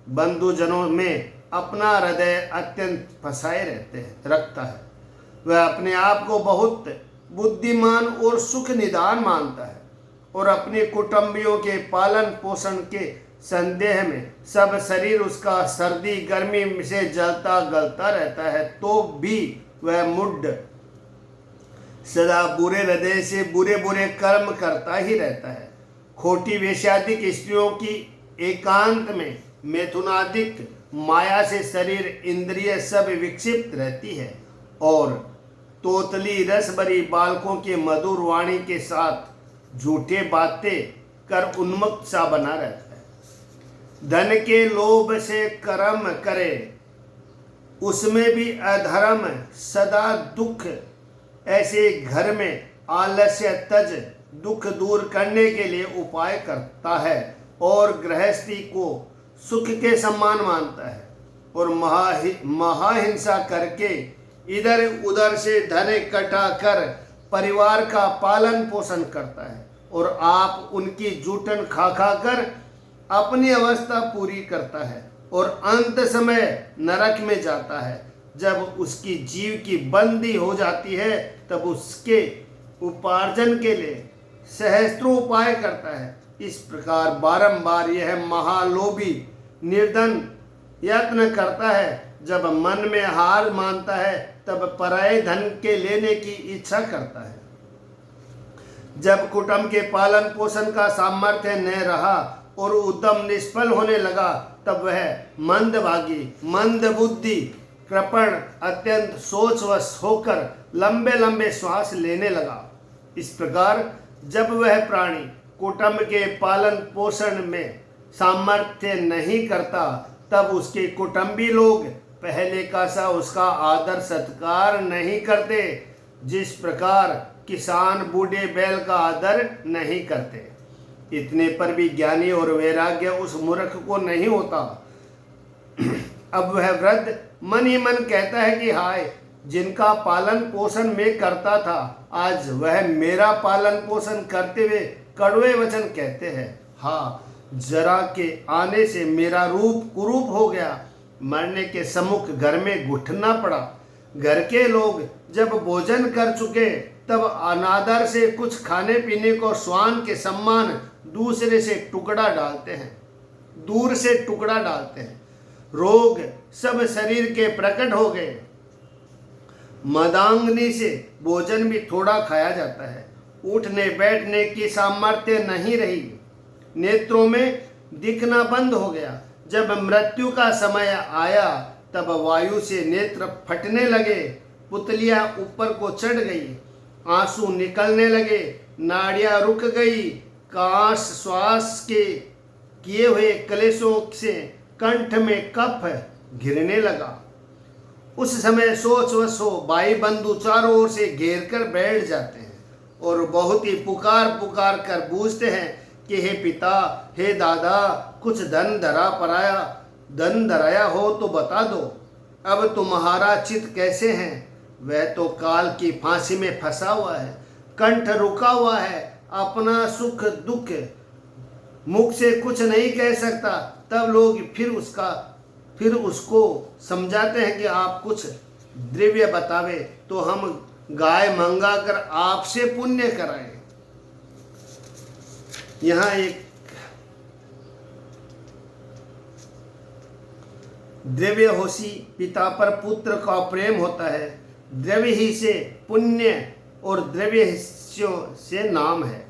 बंधुजनों में अपना हृदय अत्यंत फंसाए रखता है। वह अपने आप को बहुत बुद्धिमान और सुख निदान मानता है और अपने कुटुंबियों के पालन पोषण के संदेह में सब शरीर उसका सर्दी गर्मी से जलता गलता रहता है, तो भी वह मुड सदा बुरे हृदय से बुरे बुरे कर्म करता ही रहता है। खोटी वेश्यादिक स्त्रियों की एकांत में मैथुनादिक माया से शरीर इंद्रिय सब विक्षिप्त रहती है और तोतली रस भरी बालकों के मधुर वाणी के साथ झूठे बातें कर उन्मुक्त सा बना रहता है। धन के लोभ से कर्म करे, उसमें भी अधर्म सदा दुख। ऐसे घर में आलस्य तज दुख दूर करने के लिए उपाय करता है और गृहस्थी को सुख के समान मानता है और महाहिंसा करके इधर उधर से धन इकट्ठा कर परिवार का पालन पोषण करता है और आप उनकी जूठन खा खा कर अपनी अवस्था पूरी करता है और अंत समय नरक में जाता है। जब उसकी जीव की बंदी हो जाती है, तब उसके उपार्जन के लिए सहस्त्रों उपाय करता है। इस प्रकार बारंबार यह महालोभी निर्धन यत्न करता है। जब मन में हार मानता है, तब पराये धन के लेने की इच्छा करता है। जब कुटुंब के पालन पोषण का सामर्थ्य न रहा और उद्यम निष्फल होने लगा, तब वह मंदभागी, मंदबुद्धि, कृपण, अत्यंत सोचवश होकर लंबे लंबे श्वास लेने लगा। इस प्रकार जब वह प्राणी कुटुंब के पालन पोषण में सामर्थ्य नहीं करता, तब उसके कुटुंबी लोग पहले का सा उसका आदर सत्कार नहीं करते, जिस प्रकार किसान बूढ़े बैल का आदर नहीं करते। इतने पर भी ज्ञानी और वैराग्य उस मूर्ख को नहीं होता। अब वह वृद्ध मन ही मन कहता है कि हाय, जिनका पालन पोषण मैं करता था, आज वह मेरा पालन पोषण करते हुए कड़वे वचन कहते हैं। हाँ, जरा के आने से मेरा रूप कुरूप हो गया, मरने के सम्मुख घर में घुटना पड़ा। घर के लोग जब भोजन कर चुके, तब अनादर से कुछ खाने पीने को श्वान के सम्मान दूर से टुकड़ा डालते हैं। रोग सब शरीर के प्रकट हो गए। मदांगनी से भोजन भी थोड़ा खाया जाता है। उठने बैठने की सामर्थ्य नहीं रही। नेत्रों में दिखना बंद हो गया। जब मृत्यु का समय आया, तब वायु से नेत्र फटने लगे, पुतलियां ऊपर को चढ़ गई, आंसू निकलने लगे, नाड़ियां रुक गई, काश श्वास के किए हुए कलेशों से कंठ में कफ घिरने लगा। उस समय सोच वश हो भाई बंधु चारों ओर से घेर कर बैठ जाते हैं और बहुत ही पुकार पुकार कर पूछते हैं कि हे पिता, हे दादा, कुछ धन धराया हो तो बता दो। अब तुम्हारा चित्त कैसे है? वह तो काल की फांसी में फंसा हुआ है, कंठ रुका हुआ है, अपना सुख दुख मुख से कुछ नहीं कह सकता। तब लोग फिर उसको समझाते हैं कि आप कुछ द्रव्य बतावे तो हम गाय मंगा कर आपसे पुण्य कराएं। यहाँ एक द्रव्य होशी पिता पर पुत्र का प्रेम होता है। द्रव्य ही से पुण्य और द्रव्य से नाम है।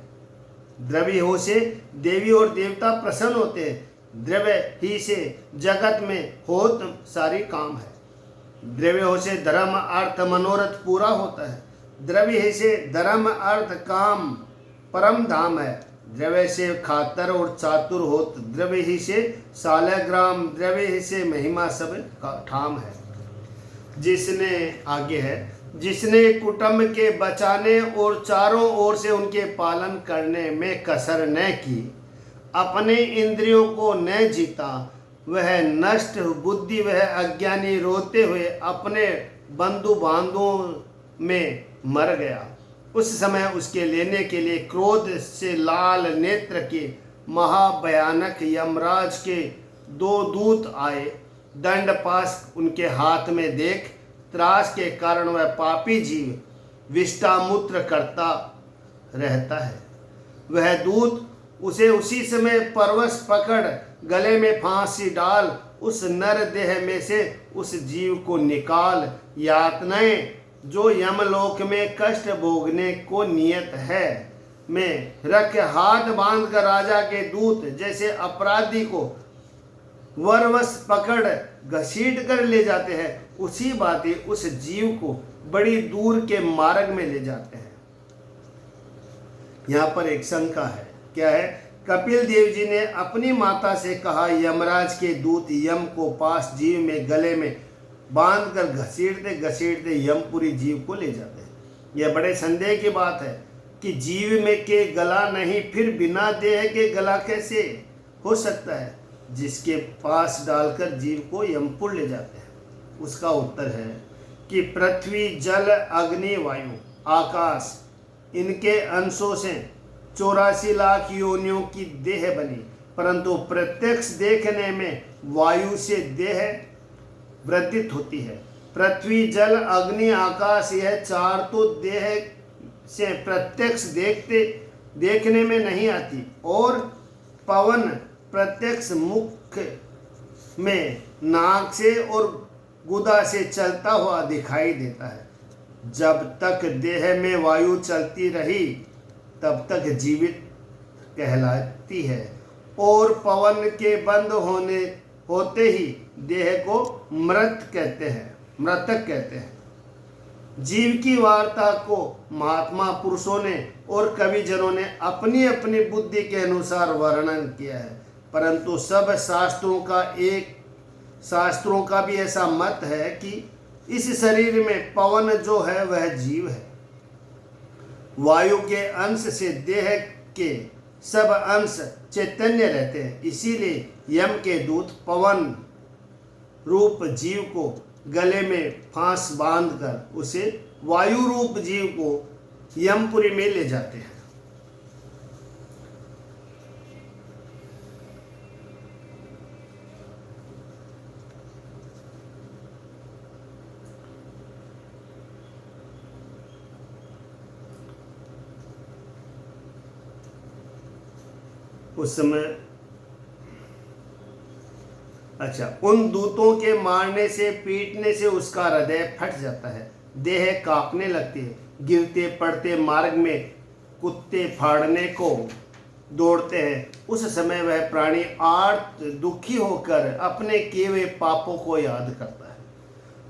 द्रव्य हो से देवी और देवता प्रसन्न होते हैं। द्रव्य ही से जगत में होत सारी काम है। द्रव्य हो से धर्म अर्थ मनोरथ पूरा होता है। द्रव्य ही से धर्म अर्थ काम परम धाम है। द्रव्य से खातर और चातुर होत, द्रव्य ही से सालग्राम, द्रव्य ही से महिमा सब का ठाम है। जिसने कुटुंब के बचाने और चारों ओर से उनके पालन करने में कसर न की, अपने इंद्रियों को न जीता, वह नष्ट बुद्धि, वह अज्ञानी रोते हुए अपने बंधु बांधवों में मर गया। उस समय उसके लेने के लिए क्रोध से लाल नेत्र के महाभयानक यमराज के 2 दूत आए। दंड पास उनके हाथ में देख त्रास के कारण वह पापी जीव विष्टामूत्र करता रहता है। वह दूत उसे उसी समय परवश पकड़ गले में फांसी डाल उस नर देह में से उस जीव को निकाल यातनाएं जो यमलोक में कष्ट भोगने को नियत है में रख हाथ बांध कर राजा के दूत जैसे अपराधी को वरवश पकड़ घसीट कर ले जाते हैं, उसी बाती उस जीव को बड़ी दूर के मार्ग में ले जाते हैं। यहाँ पर एक शंका है, क्या है? कपिल देव जी ने अपनी माता से कहा, यमराज के दूत यम को पास जीव में गले में बांध कर घसीटते घसीटते यमपुरी जीव को ले जाते हैं। यह बड़े संदेह की बात है कि जीव में के गला नहीं, फिर बिना देह के गला कैसे हो सकता है, जिसके पास डालकर जीव को यमपुर ले जाते हैं। उसका उत्तर है कि पृथ्वी, जल, अग्नि, वायु, आकाश, इनके अंशों से 84 लाख योनियों की देह बनी, परंतु प्रत्यक्ष देखने में वायु से देह वृद्धित होती है। पृथ्वी, जल, अग्नि, आकाश, यह 4 तो देह से प्रत्यक्ष देखने में नहीं आती, और पवन प्रत्यक्ष मुख में नाक से और गुदा से चलता हुआ दिखाई देता है। जब तक देह में वायु चलती रही, तब तक जीवित कहलाती है, और पवन के बंद होते ही देह को मृतक कहते हैं। जीव की वार्ता को महात्मा पुरुषों ने और कविजनों ने अपनी अपनी बुद्धि के अनुसार वर्णन किया है, परंतु सब शास्त्रों का भी ऐसा मत है कि इस शरीर में पवन जो है वह जीव है। वायु के अंश से देह के सब अंश चैतन्य रहते हैं, इसीलिए यम के दूत पवन रूप जीव को गले में फांस बांधकर उसे वायु रूप जीव को यमपुरी में ले जाते हैं। उस समय उन दूतों के मारने से, पीटने से उसका हृदय फट जाता है, देह कांपने लगती है, गिरते पड़ते मार्ग में कुत्ते फाड़ने को दौड़ते हैं। उस समय वह प्राणी आर्त दुखी होकर अपने किए हुए पापों को याद करता है।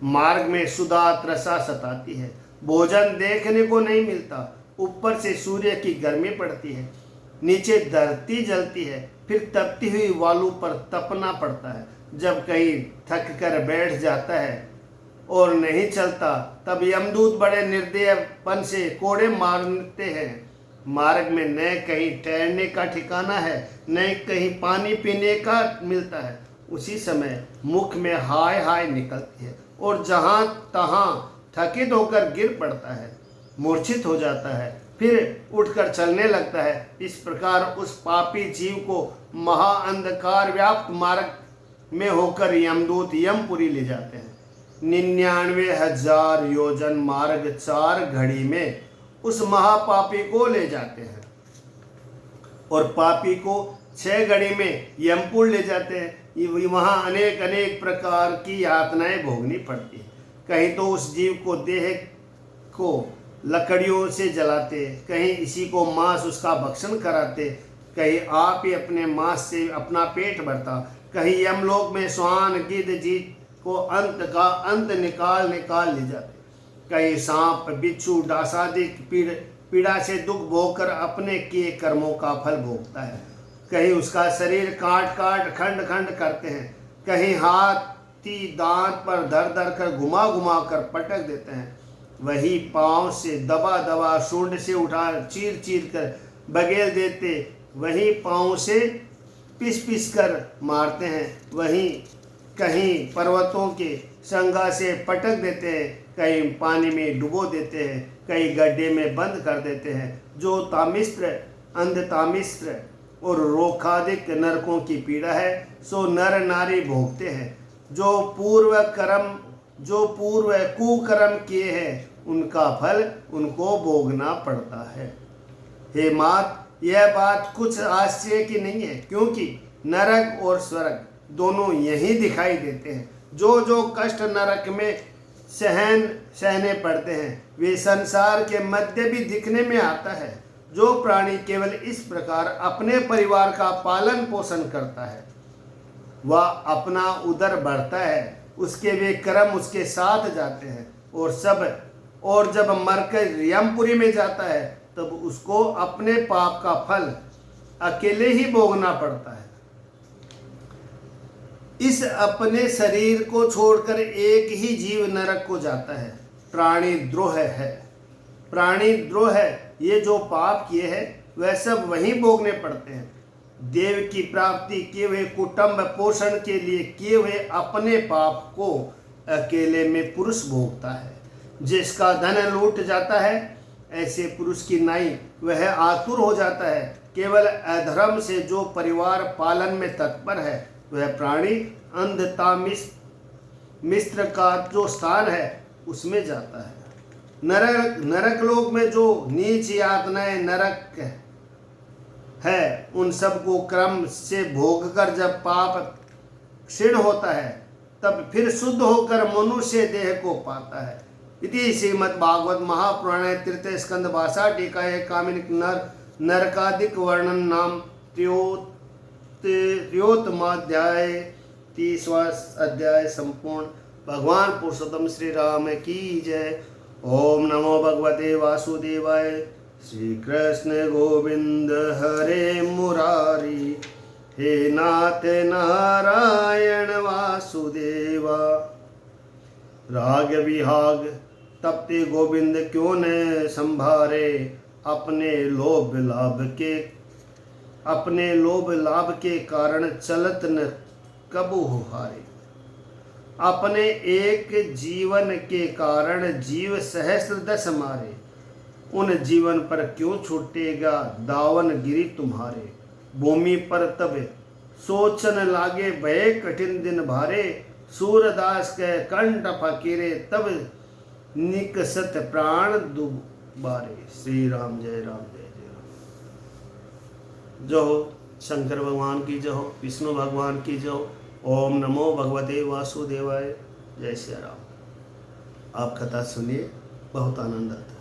मार्ग में सुधा त्रसा सताती है, भोजन देखने को नहीं मिलता, ऊपर से सूर्य की गर्मी पड़ती है, नीचे धरती जलती है, फिर तपती हुई वालू पर तपना पड़ता है। जब कहीं थक कर बैठ जाता है और नहीं चलता, तब यमदूत बड़े निर्दयपन से कोड़े मारते हैं। मार्ग में न कहीं ठहरने का ठिकाना है, न कहीं पानी पीने का मिलता है। उसी समय मुख में हाय हाय निकलती है और जहाँ तहाँ थकित होकर गिर पड़ता है, मूर्छित हो जाता है, फिर उठकर चलने लगता है। इस प्रकार उस पापी जीव को महाअंधकार व्याप्त मार्ग में होकर यमदूत यमपुरी ले जाते हैं। 99,000 योजन मार्ग 4 घड़ी में उस महापापी को ले जाते हैं और पापी को 6 घड़ी में यमपुर ले जाते हैं। वहाँ अनेक अनेक प्रकार की यातनाएं भोगनी पड़ती है। कहीं तो उस जीव को देह को लकड़ियों से जलाते, कहीं इसी को मांस उसका भक्षण कराते, कहीं आप ही अपने मांस से अपना पेट भरता, कहीं यमलोक में स्वान गिद्ध जी को अंत निकाल ले जाते, कहीं सांप बिच्छू डासादि पीड़ा से दुख भोगकर अपने किए कर्मों का फल भोगता है। कहीं उसका शरीर काट खंड खंड करते हैं, कहीं हाथी दांत पर धर कर घुमा कर पटक देते हैं, वही पांव से दबा सूंड से उठा चीर कर बगेल देते, वही पांव से पिस कर मारते हैं, वहीं कहीं पर्वतों के संगा से पटक देते हैं, कहीं पानी में डुबो देते हैं, कहीं गड्ढे में बंद कर देते हैं। जो तामिस्त्र, अंधतामिस्त्र और रोखादिक नरकों की पीड़ा है, सो नर नारी भोगते हैं। जो पूर्व कुकर्म किए हैं, उनका फल उनको भोगना पड़ता है। हे मात, यह बात कुछ आश्चर्य की नहीं है, क्योंकि नरक और स्वर्ग दोनों यही दिखाई देते हैं। जो कष्ट नरक में सहने पड़ते हैं, वे संसार के मध्य भी दिखने में आता है। जो प्राणी केवल इस प्रकार अपने परिवार का पालन पोषण करता है, वह अपना उदर बढ़ता है, उसके वे कर्म उसके साथ जाते हैं, और जब मरकर यमपुरी में जाता है, तब उसको अपने पाप का फल अकेले ही भोगना पड़ता है। इस अपने शरीर को छोड़कर एक ही जीव नरक को जाता है। प्राणी द्रोह है। ये जो पाप किए हैं वह सब वहीं भोगने पड़ते हैं। देव की प्राप्ति किए हुए, कुटुंब पोषण के लिए किए हुए अपने पाप को अकेले में पुरुष भोगता है। जिसका धन लूट जाता है, ऐसे पुरुष की नाई वह आतुर हो जाता है। केवल अधर्म से जो परिवार पालन में तत्पर है, वह प्राणी अंधता मिस्र का जो स्थान है उसमें जाता है। नरक लोक में जो नीच यातनाएं नरक है, उन सब को क्रम से भोग कर जब पाप क्षीण होता है, तब फिर शुद्ध होकर मनुष्य देह को पाता है। इति श्रीमद्भागवत महापुराणे तृतीय स्कंद भाषा टीकाये कामिनी नर नरकादिक वर्णन नाम त्र्योतमाध्याय 30वां अध्याय संपूर्ण। भगवान पुरुषोत्तम श्री राम की जय। ओम नमो भगवते वासुदेवाय। श्री कृष्ण गोविंद हरे मुरारी। हे नाथ नारायण वासुदेवा। राग विहाग तपते गोविंद क्यों न संभारे। अपने लोभ लाभ के कारण चलत न कबू हो हारे। अपने एक जीवन के कारण जीव सहस्त्र दस मारे। उन जीवन पर क्यों छूटेगा दावन गिरी तुम्हारे। भूमि पर तब सोचन लागे भय कठिन दिन भारे। सूरदास के कंठ फकीरे तब निकसत प्राण दुबारे। श्री राम जय राम जय जय राम। जो हो शंकर भगवान की जो हो, विष्णु भगवान की जो हो। ओम नमो भगवते वासुदेवाय। जय श्री राम। आप कथा सुनिए, बहुत आनंद आता है।